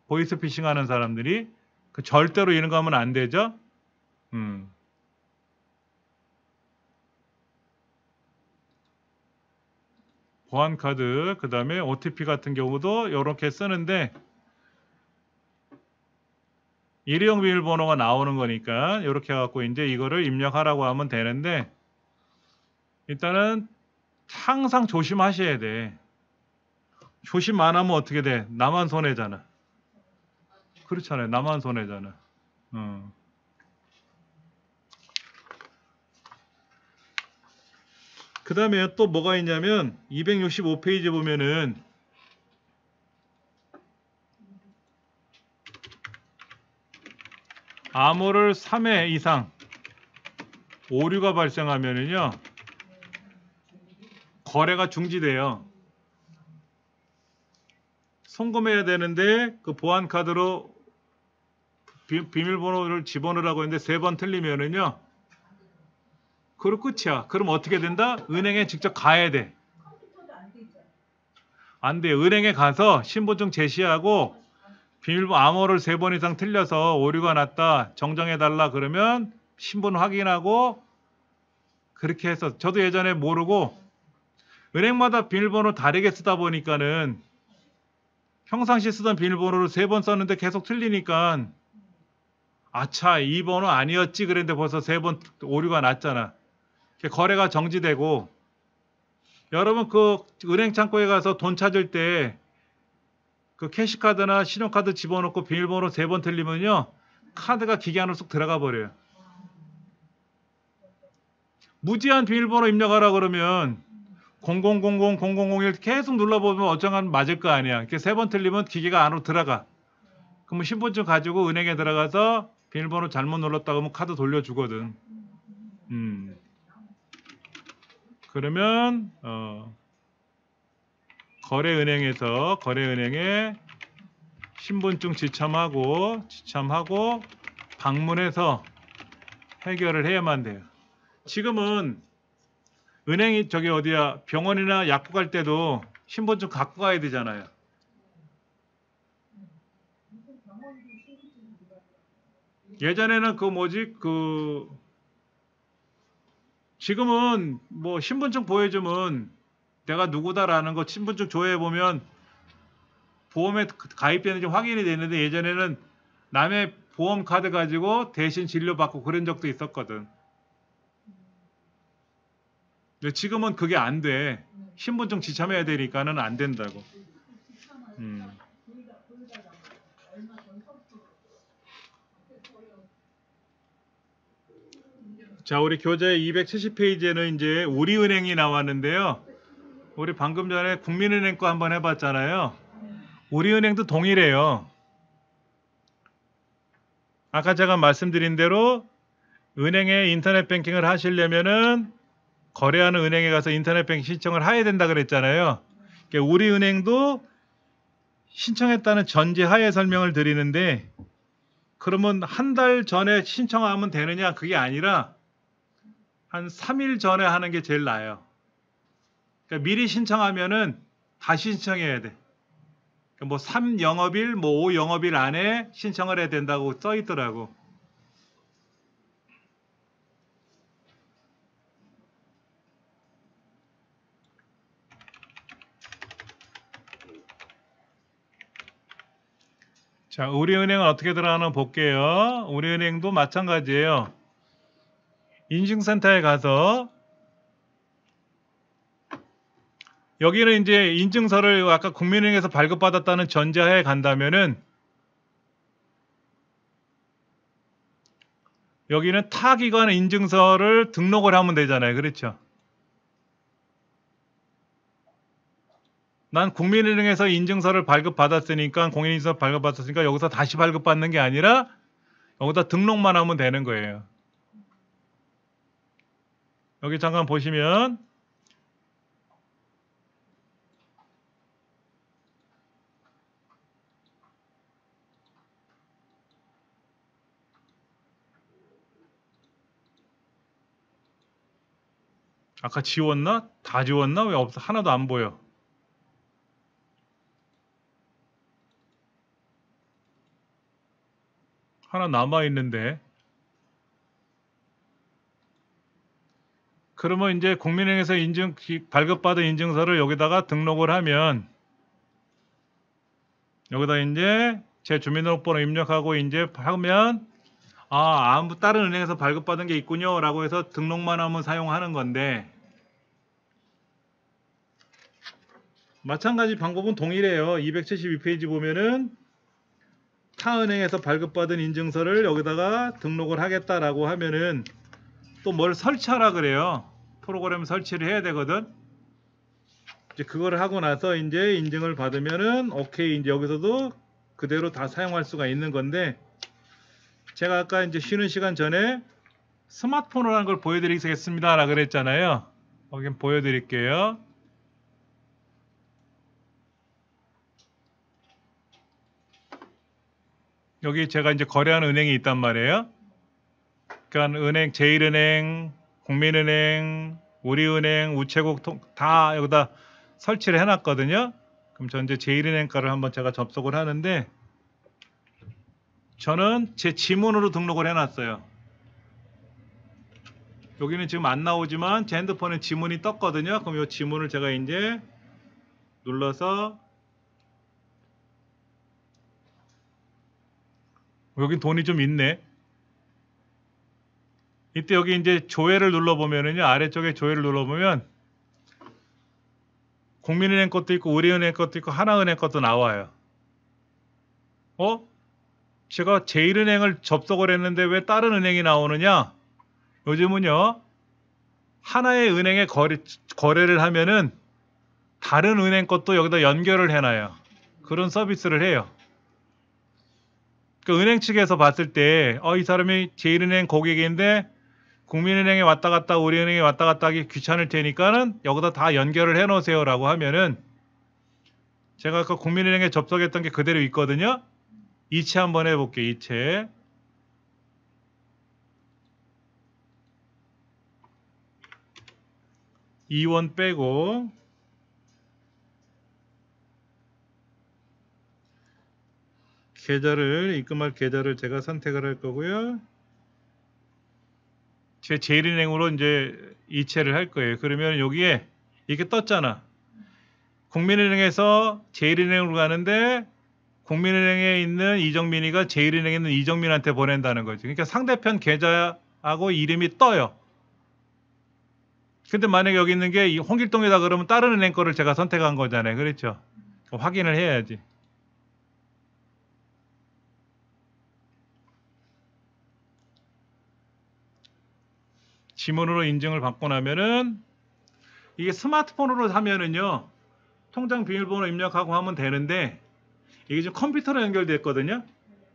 보이스 피싱 하는 사람들이 그 절대로 이런 거 하면 안 되죠. 보안 카드 그다음에 OTP 같은 경우도 이렇게 쓰는데 일회용 비밀번호가 나오는 거니까 이렇게 해갖고 이제 이거를 입력하라고 하면 되는데 일단은 항상 조심하셔야 돼. 조심 안 하면 어떻게 돼? 나만 손해잖아. 그렇잖아요. 나만 손해잖아. 그 다음에 또 뭐가 있냐면 265페이지 보면은 암호를 3회 이상 오류가 발생하면은요 거래가 중지돼요. 송금해야 되는데 그 보안 카드로 비밀번호를 집어넣으라고 했는데 3번 틀리면은요 그럼 끝이야. 그럼 어떻게 된다? 은행에 직접 가야 돼. 안 돼. 은행에 가서 신분증 제시하고 비밀번호 암호를 3번 이상 틀려서 오류가 났다. 정정해달라 그러면 신분 확인하고 그렇게 해서 저도 예전에 모르고 은행마다 비밀번호 다르게 쓰다 보니까는 평상시 쓰던 비밀번호를 3번 썼는데 계속 틀리니까 아차 이 번호 아니었지 그랬는데 벌써 3번 오류가 났잖아. 거래가 정지되고 여러분 그 은행 창고에 가서 돈 찾을 때 그 캐시카드나 신용카드 집어넣고 비밀번호 3번 틀리면요 카드가 기계 안으로 쏙 들어가 버려요. 무제한 비밀번호 입력하라 그러면 00000001 계속 눌러보면 어쩌면 맞을 거 아니야. 이렇게 3번 틀리면 기계가 안으로 들어가. 그러면 신분증 가지고 은행에 들어가서 비밀번호 잘못 눌렀다고 하면 카드 돌려주거든. 그러면 거래은행에 신분증 지참하고 방문해서 해결을 해야만 돼요. 지금은 은행이 저기 어디야 병원이나 약국 갈 때도 신분증 갖고 가야 되잖아요. 예전에는 지금은 뭐 신분증 보여주면 내가 누구다라는 거 신분증 조회해 보면 보험에 가입되는지 확인이 되는데 예전에는 남의 보험 카드 가지고 대신 진료받고 그런 적도 있었거든. 근데 지금은 그게 안 돼. 신분증 지참해야 되니까는 안 된다고. 자, 우리 교재 270페이지에는 이제 우리은행이 나왔는데요. 우리 방금 전에 국민은행 거 한번 해봤잖아요. 우리은행도 동일해요. 아까 제가 말씀드린 대로 은행에 인터넷 뱅킹을 하시려면은 거래하는 은행에 가서 인터넷 뱅킹 신청을 해야 된다 그랬잖아요. 그러니까 우리은행도 신청했다는 전제 하에 설명을 드리는데 그러면 한 달 전에 신청하면 되느냐? 그게 아니라 한 3일 전에 하는 게 제일 나아요. 그러니까 미리 신청하면은 다시 신청해야 돼. 그러니까 뭐 3영업일, 뭐 5영업일 안에 신청을 해야 된다고 써 있더라고. 자, 우리은행은 어떻게 들어가나 볼게요. 우리은행도 마찬가지예요. 인증센터에 가서 여기는 이제 인증서를 아까 국민은행에서 발급받았다는 전제하에 간다면은 여기는 타기관 인증서를 등록을 하면 되잖아요. 그렇죠? 난 국민은행에서 인증서를 발급받았으니까 공인인증서 발급받았으니까 여기서 다시 발급받는 게 아니라 여기다 등록만 하면 되는 거예요. 여기 잠깐 보시면 아까 지웠나? 다 지웠나? 왜 없어? 하나도 안 보여. 하나 남아있는데. 그러면 이제 국민은행에서 발급받은 인증서를 여기다가 등록을 하면 여기다 이제 제 주민등록번호 입력하고 이제 하면 아무 다른 은행에서 발급받은 게 있군요 라고 해서 등록만 하면 사용하는 건데 마찬가지 방법은 동일해요. 272페이지 보면은 타 은행에서 발급받은 인증서를 여기다가 등록을 하겠다라고 하면은 또 뭘 설치하라 그래요. 프로그램 설치를 해야 되거든. 이제 그걸 하고 나서 이제 인증을 받으면은 오케이 이제 여기서도 그대로 다 사용할 수가 있는 건데 제가 아까 이제 쉬는 시간 전에 스마트폰으로 하는 걸 보여드리겠습니다 라고 그랬잖아요. 여기 보여드릴게요. 여기 제가 이제 거래하는 은행이 있단 말이에요. 그러니까 은행, 제일은행, 국민은행, 우리은행, 우체국 다 여기다 설치를 해놨거든요. 그럼 저 이제 제일은행 가를 한번 제가 접속을 하는데 저는 제 지문으로 등록을 해놨어요. 여기는 지금 안 나오지만 제 핸드폰에 지문이 떴거든요. 그럼 이 지문을 제가 이제 눌러서 여기 돈이 좀 있네. 이때 여기 이제 조회를 눌러보면은요. 아래쪽에 조회를 눌러보면 국민은행 것도 있고 우리은행 것도 있고 하나은행 것도 나와요. 제가 제일은행을 접속을 했는데 왜 다른 은행이 나오느냐? 요즘은요. 하나의 은행에 거래를 하면은 다른 은행 것도 여기다 연결을 해놔요. 그런 서비스를 해요. 그 은행 측에서 봤을 때 이 사람이 제일은행 고객인데 국민은행에 왔다 갔다 우리은행에 왔다 갔다 하기 귀찮을 테니까는 여기다 다 연결을 해 놓으세요 라고 하면은 제가 아까 국민은행에 접속했던 게 그대로 있거든요. 이체 한번 해볼게요. 이체 이원 빼고 계좌를 입금할 계좌를 제가 선택을 할 거고요. 제 제일은행으로 이제 이체를 할 거예요. 그러면 여기에 이렇게 떴잖아. 국민은행에서 제일은행으로 가는데 국민은행에 있는 이정민이가 제일은행에 있는 이정민한테 보낸다는 거지. 그러니까 상대편 계좌하고 이름이 떠요. 근데 만약에 여기 있는 게 홍길동이다 그러면 다른 은행 거를 제가 선택한 거잖아요. 그렇죠? 확인을 해야지. 지문으로 인증을 받고 나면은 이게 스마트폰으로 하면은요. 통장 비밀번호 입력하고 하면 되는데 이게 지금 컴퓨터로 연결됐거든요.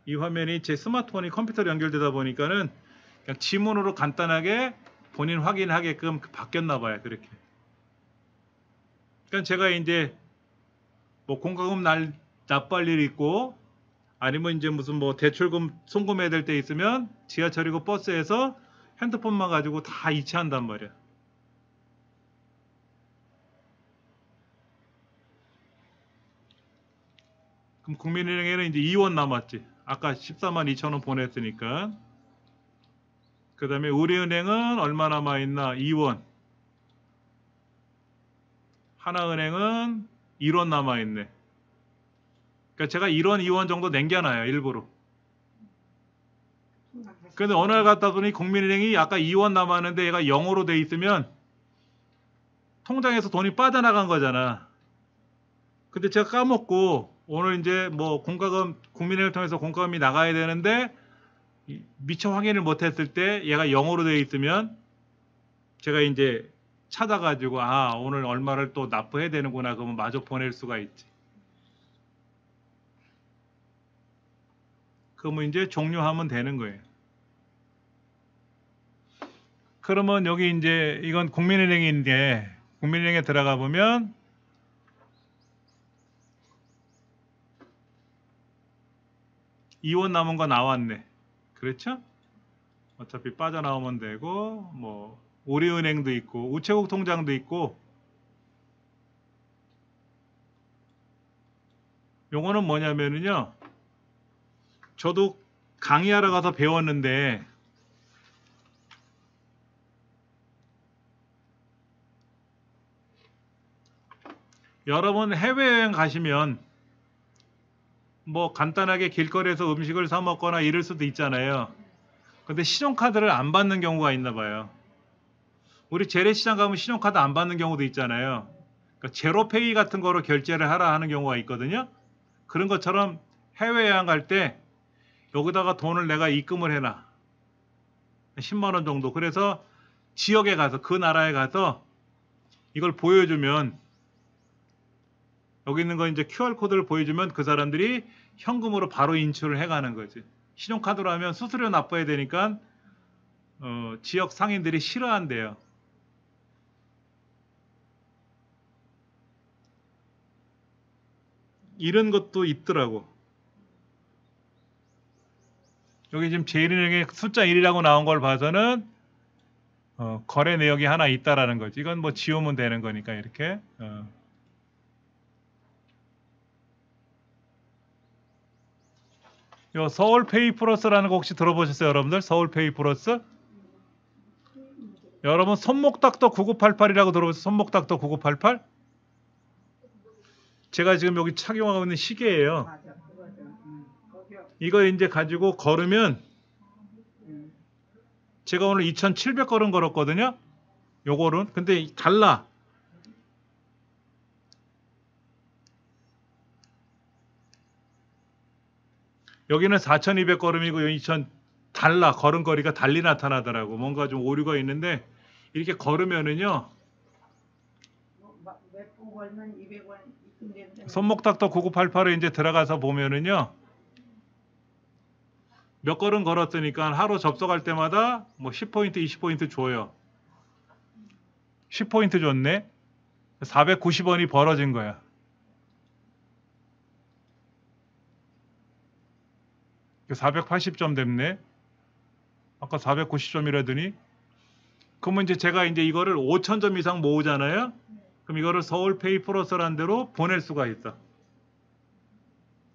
이 화면이 제 스마트폰이 컴퓨터로 연결되다 보니까는 그냥 지문으로 간단하게 본인 확인하게끔 바뀌었나 봐요. 그렇게. 그러니까 제가 이제 뭐 공과금 납부할 일이 있고 아니면 이제 무슨 뭐 대출금 송금해야 될 때 있으면 지하철이고 버스에서 핸드폰만 가지고 다 이체한단 말이야. 그럼 국민은행에는 이제 2원 남았지. 아까 14만 2천 원 보냈으니까. 그 다음에 우리은행은 얼마 남아있나? 2원. 하나은행은 1원 남아있네. 그러니까 제가 1원, 2원 정도 남겨놔요. 일부러. 근데 어느 날 갔다 보니 국민은행이 아까 2원 남았는데 얘가 0으로 돼 있으면 통장에서 돈이 빠져나간 거잖아. 근데 제가 까먹고 오늘 이제 뭐 공과금 국민은행을 통해서 공과금이 나가야 되는데 미처 확인을 못했을 때 얘가 0으로 돼 있으면 제가 이제 찾아가지고 아 오늘 얼마를 또 납부해야 되는구나 그러면 마저 보낼 수가 있지. 그러면 이제 종료하면 되는 거예요. 그러면 여기 이제 이건 국민은행인데 국민은행에 들어가 보면 이원 남은 거 나왔네. 그렇죠? 어차피 빠져나오면 되고 뭐 우리은행도 있고 우체국 통장도 있고 요거는 뭐냐면은요. 저도 강의하러 가서 배웠는데 여러분 해외여행 가시면 뭐 간단하게 길거리에서 음식을 사 먹거나 이럴 수도 있잖아요. 근데 신용카드를 안 받는 경우가 있나 봐요. 우리 재래시장 가면 신용카드 안 받는 경우도 있잖아요. 그러니까 제로페이 같은 거로 결제를 하라 하는 경우가 있거든요. 그런 것처럼 해외여행 갈 때 여기다가 돈을 내가 입금을 해놔. 10만 원 정도. 그래서 지역에 가서 그 나라에 가서 이걸 보여주면 여기 있는 거 이제 QR코드를 보여주면 그 사람들이 현금으로 바로 인출을 해가는 거지. 신용카드로 하면 수수료 납부해야 되니까 지역 상인들이 싫어한대요. 이런 것도 있더라고. 여기 지금 제일은행에 숫자 1이라고 나온 걸 봐서는 거래 내역이 하나 있다라는 거지. 이건 뭐 지우면 되는 거니까 이렇게. 요 서울페이 플러스라는 거 혹시 들어보셨어요, 여러분들? 서울페이 플러스? 여러분 손목닥터 9988이라고 들어보셨어요? 손목닥터 9988? 제가 지금 여기 착용하고 있는 시계예요. 맞아, 그거죠. 거기요. 이거 이제 가지고 걸으면 제가 오늘 2700걸음 걸었거든요. 요거는 근데 달라. 여기는 4200걸음이고 여기 2000 달라. 걸음거리가 달리 나타나더라고. 뭔가 좀 오류가 있는데 이렇게 걸으면은요. 몇분 걸면 200원 입금되는 손목닥터 9988에 이제 들어가서 보면은요. 몇 걸음 걸었으니까 하루 접속할 때마다 뭐 10포인트, 20포인트 줘요. 10포인트 줬네. 490원이 벌어진 거야. 480점 됐네. 아까 490점이라더니. 그러면 이제 제가 이제 이거를 5000점 이상 모으잖아요. 그럼 이거를 서울페이 플러스라는 데로 보낼 수가 있어.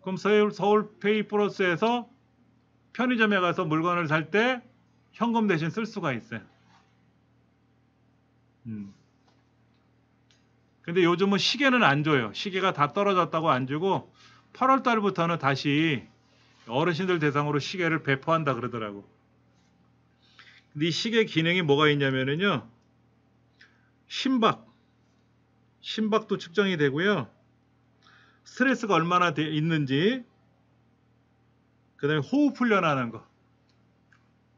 그럼 서울페이 플러스에서 편의점에 가서 물건을 살 때 현금 대신 쓸 수가 있어요. 근데 요즘은 시계는 안 줘요. 시계가 다 떨어졌다고 안 주고 8월 달부터는 다시 어르신들 대상으로 시계를 배포한다 그러더라고. 근데 이 시계 기능이 뭐가 있냐면은요. 심박도 측정이 되고요. 스트레스가 얼마나 있는지, 그 다음에 호흡 훈련하는 거,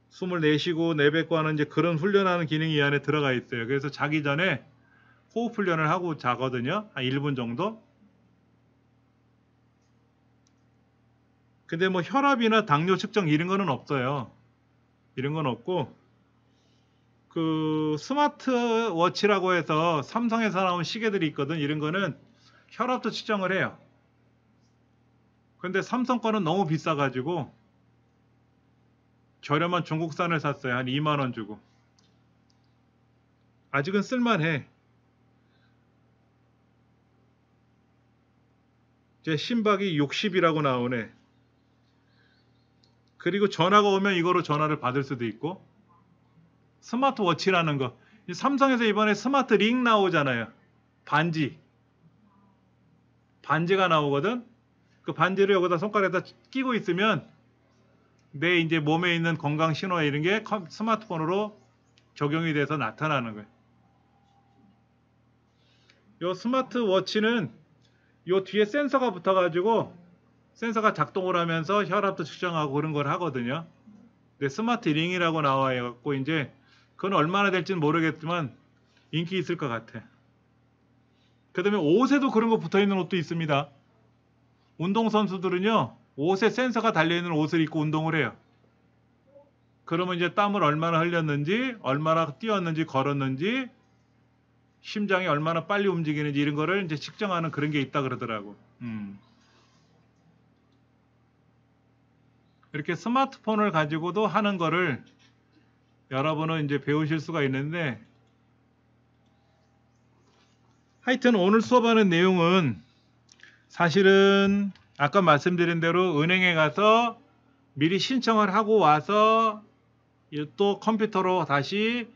숨을 내쉬고 내뱉고 하는 이제 그런 훈련하는 기능이 이 안에 들어가 있어요. 그래서 자기 전에 호흡 훈련을 하고 자거든요. 한 1분 정도. 근데 뭐 혈압이나 당뇨 측정 이런 거는 없어요. 이런 건 없고, 그 스마트워치라고 해서 삼성에서 나온 시계들이 있거든. 이런 거는 혈압도 측정을 해요. 근데 삼성 거는 너무 비싸가지고 저렴한 중국산을 샀어요. 한 2만 원 주고. 아직은 쓸만해. 제 심박이 60이라고 나오네. 그리고 전화가 오면 이거로 전화를 받을 수도 있고. 스마트워치라는 거. 삼성에서 이번에 스마트 링 나오잖아요. 반지가 나오거든. 그 반지를 여기다 손가락에다 끼고 있으면 내 이제 몸에 있는 건강 신호 이런 게 스마트폰으로 적용이 돼서 나타나는 거예요. 요 스마트워치는 요 뒤에 센서가 붙어가지고 센서가 작동을 하면서 혈압도 측정하고 그런 걸 하거든요. 근데 스마트 링이라고 나와갖고 이제 그건 얼마나 될지는 모르겠지만 인기 있을 것 같아. 그 다음에 옷에도 그런 거 붙어있는 옷도 있습니다. 운동선수들은요, 옷에 센서가 달려있는 옷을 입고 운동을 해요. 그러면 이제 땀을 얼마나 흘렸는지, 얼마나 뛰었는지, 걸었는지, 심장이 얼마나 빨리 움직이는지 이런 거를 이제 측정하는 그런 게 있다 그러더라고. 이렇게 스마트폰을 가지고도 하는 거를 여러분은 이제 배우실 수가 있는데, 하여튼 오늘 수업하는 내용은 사실은 아까 말씀드린 대로 은행에 가서 미리 신청을 하고 와서 또 컴퓨터로 다시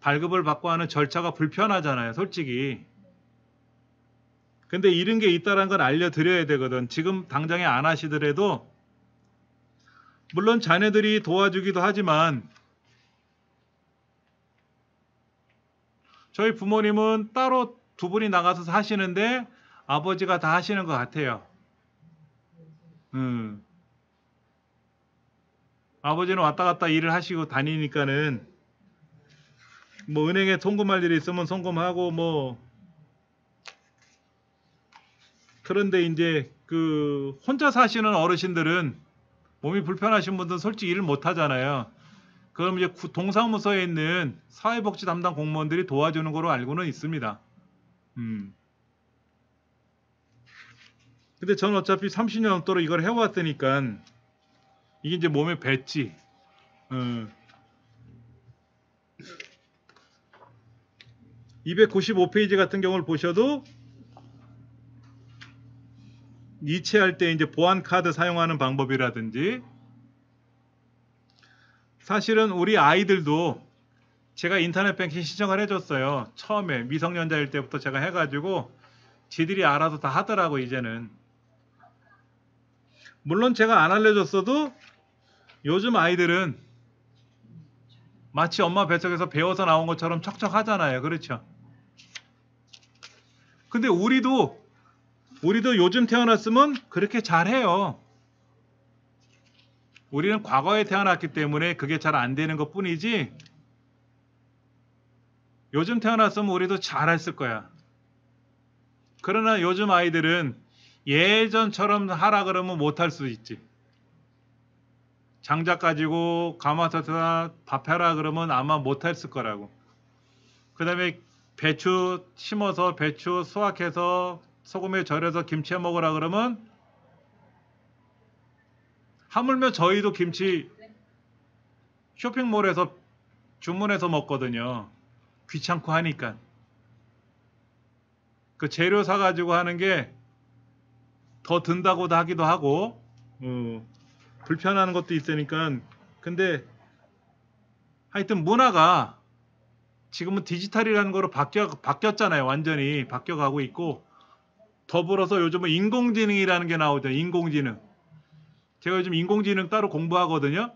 발급을 받고 하는 절차가 불편하잖아요, 솔직히. 근데 이런 게 있다는 걸 알려드려야 되거든. 지금 당장에 안 하시더라도, 물론 자녀들이 도와주기도 하지만 저희 부모님은 따로 두 분이 나가서 사시는데 아버지가 다 하시는 것 같아요. 아버지는 왔다 갔다 일을 하시고 다니니까는 뭐 은행에 송금할 일이 있으면 송금하고 뭐. 그런데 이제 그 혼자 사시는 어르신들은, 몸이 불편하신 분들은 솔직히 일을 못 하잖아요. 그럼 이제 동사무소에 있는 사회복지 담당 공무원들이 도와주는 거로 알고는 있습니다. 근데 저는 어차피 30년 넘도록 이걸 해왔으니까 이게 이제 몸에 뱄지. 295페이지 같은 경우를 보셔도 이체할 때 이제 보안 카드 사용하는 방법이라든지, 사실은 우리 아이들도 제가 인터넷 뱅킹 신청을 해줬어요. 처음에 미성년자일 때부터 제가 해가지고 지들이 알아서 다 하더라고 이제는. 물론 제가 안 알려줬어도 요즘 아이들은 마치 엄마 뱃속에서 배워서 나온 것처럼 척척 하잖아요. 그렇죠? 근데 우리도 요즘 태어났으면 그렇게 잘해요. 우리는 과거에 태어났기 때문에 그게 잘 안 되는 것 뿐이지, 요즘 태어났으면 우리도 잘했을 거야. 그러나 요즘 아이들은 예전처럼 하라 그러면 못할 수 있지. 장작 가지고 가마솥에다 밥해라 그러면 아마 못했을 거라고. 그 다음에 배추 심어서 배추 수확해서 소금에 절여서 김치 해 먹으라 그러면, 하물며 저희도 김치 쇼핑몰에서 주문해서 먹거든요. 귀찮고 하니까. 그 재료 사가지고 하는 게 더 든다고도 하기도 하고, 불편한 것도 있으니까. 근데 하여튼 문화가 지금은 디지털이라는 거로 바뀌었잖아요. 완전히 바뀌어가고 있고, 더불어서 요즘은 인공지능이라는 게 나오죠. 인공지능. 제가 요즘 인공지능 따로 공부하거든요.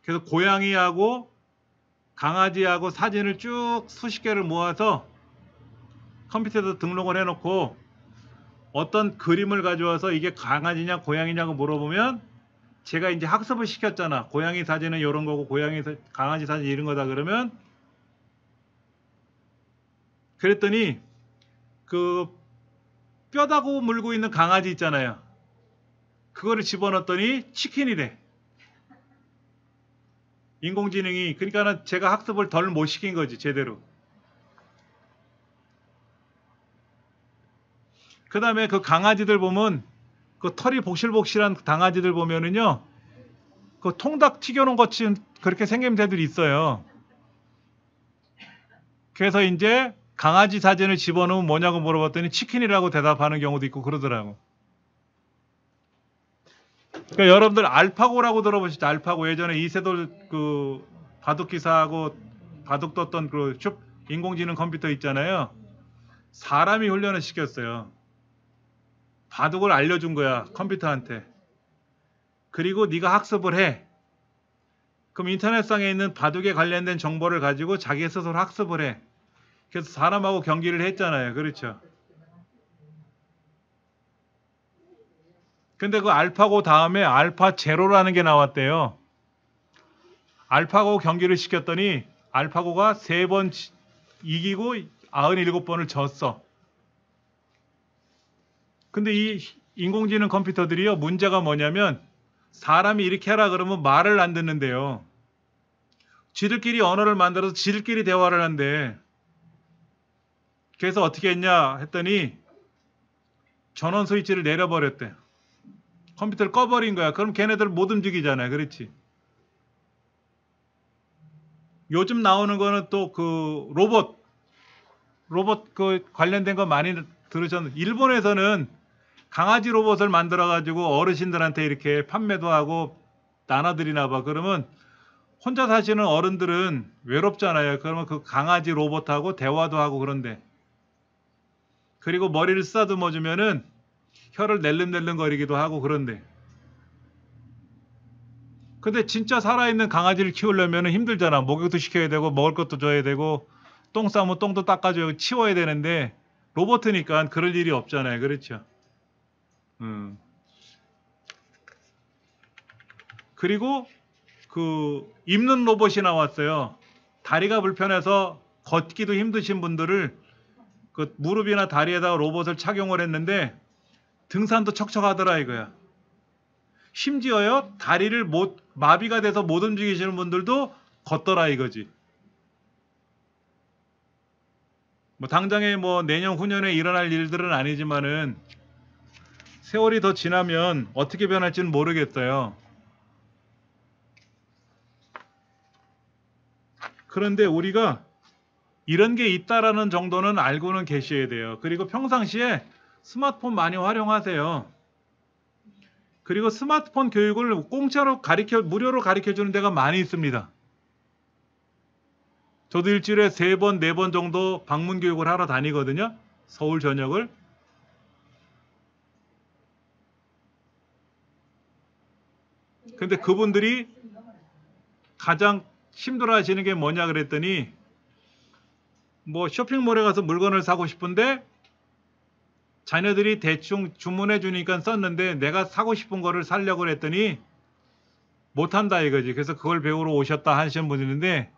그래서 고양이하고 강아지하고 사진을 쭉 수십 개를 모아서 컴퓨터에서 등록을 해놓고 어떤 그림을 가져와서 이게 강아지냐 고양이냐고 물어보면 제가 이제 학습을 시켰잖아. 고양이 사진은 이런 거고 강아지 사진 이런 거다 그러면 그랬더니 그 뼈다구 물고 있는 강아지 있잖아요. 그거를 집어넣었더니 치킨이래. 인공지능이. 그러니까는 제가 학습을 덜 못 시킨 거지 제대로. 그 다음에 그 강아지들 보면 그 털이 복실복실한 강아지들 보면은요 그 통닭 튀겨놓은 것처럼 그렇게 생긴 애들이 있어요. 그래서 이제 강아지 사진을 집어넣으면 뭐냐고 물어봤더니 치킨이라고 대답하는 경우도 있고 그러더라고. 그러니까 여러분들 알파고라고 들어보시죠? 알파고. 예전에 이세돌 그 바둑 기사하고 바둑 떴던 그 인공지능 컴퓨터 있잖아요. 사람이 훈련을 시켰어요. 바둑을 알려준 거야 컴퓨터한테. 그리고 네가 학습을 해. 그럼 인터넷상에 있는 바둑에 관련된 정보를 가지고 자기 스스로 학습을 해. 그래서 사람하고 경기를 했잖아요. 그렇죠? 근데 그 알파고 다음에 알파 제로라는 게 나왔대요. 알파고 경기를 시켰더니 알파고가 3번 이기고 97번을 졌어. 근데 이 인공지능 컴퓨터들이요 문제가 뭐냐면 사람이 이렇게 하라 그러면 말을 안 듣는데요. 지들끼리 언어를 만들어서 지들끼리 대화를 한대. 그래서 어떻게 했냐 했더니 전원 스위치를 내려버렸대. 컴퓨터를 꺼버린 거야. 그럼 걔네들 못 움직이잖아요. 그렇지? 요즘 나오는 거는 또 그 로봇 그 관련된 거 많이 들으셨는데 일본에서는 강아지 로봇을 만들어 가지고 어르신들한테 이렇게 판매도 하고 나눠드리나 봐. 그러면 혼자 사시는 어른들은 외롭잖아요. 그러면 그 강아지 로봇하고 대화도 하고 그런데 그리고 머리를 쓰다듬어 주면은 혀를 낼름낼름 거리기도 하고 그런데 근데 진짜 살아있는 강아지를 키우려면 힘들잖아. 목욕도 시켜야 되고 먹을 것도 줘야 되고 똥 싸면 똥도 닦아줘야 치워야 되는데 로봇이니까 그럴 일이 없잖아요. 그렇죠? 그리고 그 입는 로봇이 나왔어요. 다리가 불편해서 걷기도 힘드신 분들을 그 무릎이나 다리에다가 로봇을 착용을 했는데 등산도 척척하더라 이거야. 심지어요 다리를 마비가 돼서 못 움직이시는 분들도 걷더라 이거지. 뭐 당장에 뭐 내년 후년에 일어날 일들은 아니지만은 세월이 더 지나면 어떻게 변할지는 모르겠어요. 그런데 우리가 이런 게 있다라는 정도는 알고는 계셔야 돼요. 그리고 평상시에 스마트폰 많이 활용하세요. 그리고 스마트폰 교육을 공짜로 무료로 가르쳐 주는 데가 많이 있습니다. 저도 일주일에 3번, 4번 정도 방문 교육을 하러 다니거든요. 서울 전역을. 근데 그분들이 가장 힘들어 하시는 게 뭐냐 그랬더니 뭐 쇼핑몰에 가서 물건을 사고 싶은데 자녀들이 대충 주문해 주니까 썼는데 내가 사고 싶은 거를 사려고 그랬더니 못한다 이거지. 그래서 그걸 배우러 오셨다 하시는 분이 있는데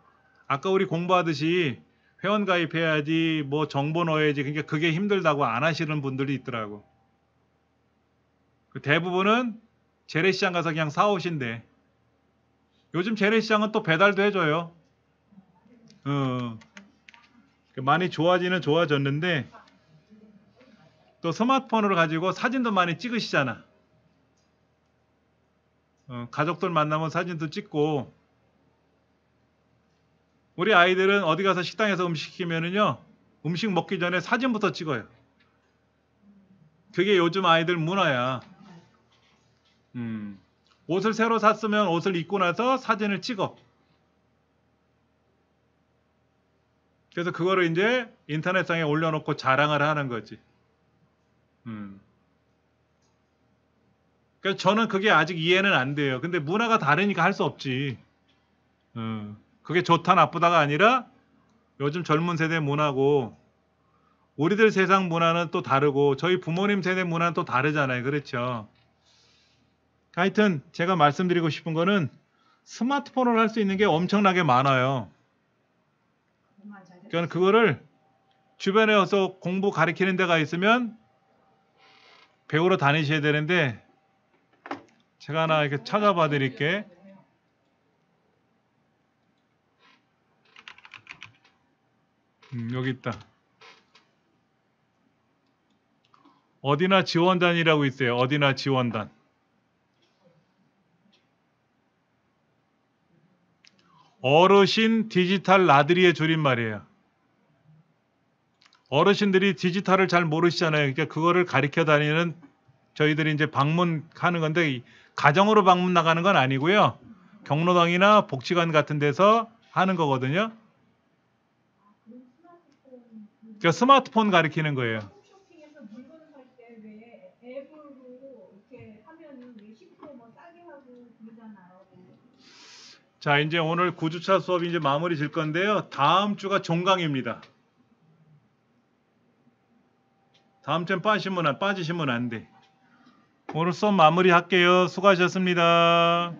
아까 우리 공부하듯이 회원 가입해야지 뭐 정보 넣어야지 그러니까 그게 힘들다고 안 하시는 분들이 있더라고. 대부분은 재래시장 가서 그냥 사오신대. 요즘 재래시장은 또 배달도 해줘요. 많이 좋아졌는데 또 스마트폰을 가지고 사진도 많이 찍으시잖아. 가족들 만나면 사진도 찍고 우리 아이들은 어디 가서 식당에서 음식 시키면은요 음식 먹기 전에 사진부터 찍어요. 그게 요즘 아이들 문화야. 옷을 새로 샀으면 옷을 입고 나서 사진을 찍어. 그래서 그거를 이제 인터넷상에 올려놓고 자랑을 하는 거지. 그래서 저는 그게 아직 이해는 안 돼요. 근데 문화가 다르니까 할 수 없지. 그게 좋다 나쁘다가 아니라 요즘 젊은 세대 문화고 우리들 세상 문화는 또 다르고 저희 부모님 세대 문화는 또 다르잖아요. 그렇죠? 하여튼 제가 말씀드리고 싶은 거는 스마트폰을 할 수 있는 게 엄청나게 많아요. 그러니까 그거를 주변에 와서 공부 가르치는 데가 있으면 배우러 다니셔야 되는데 제가 하나 이렇게 찾아봐 드릴게. 여기 있다. 어디나 지원단이라고 있어요. 어디나 지원단. 어르신 디지털 나들이의 줄임말이에요. 어르신들이 디지털을 잘 모르시잖아요. 그러니까 그거를 가르쳐 다니는 저희들이 이제 방문하는 건데 가정으로 방문 나가는 건 아니고요. 경로당이나 복지관 같은 데서 하는 거거든요. 그러니까 스마트폰 가르치는 거예요. 홈쇼핑에서 물건을 살 때 왜 앱으로 이렇게 하면은 왜 10%뭐 싸게 하고 그러잖아요. 자, 이제 오늘 9주차 수업이 이제 마무리 질 건데요. 다음 주가 종강입니다. 다음 주엔 빠지시면 안 돼. 오늘 수업 마무리 할게요. 수고하셨습니다.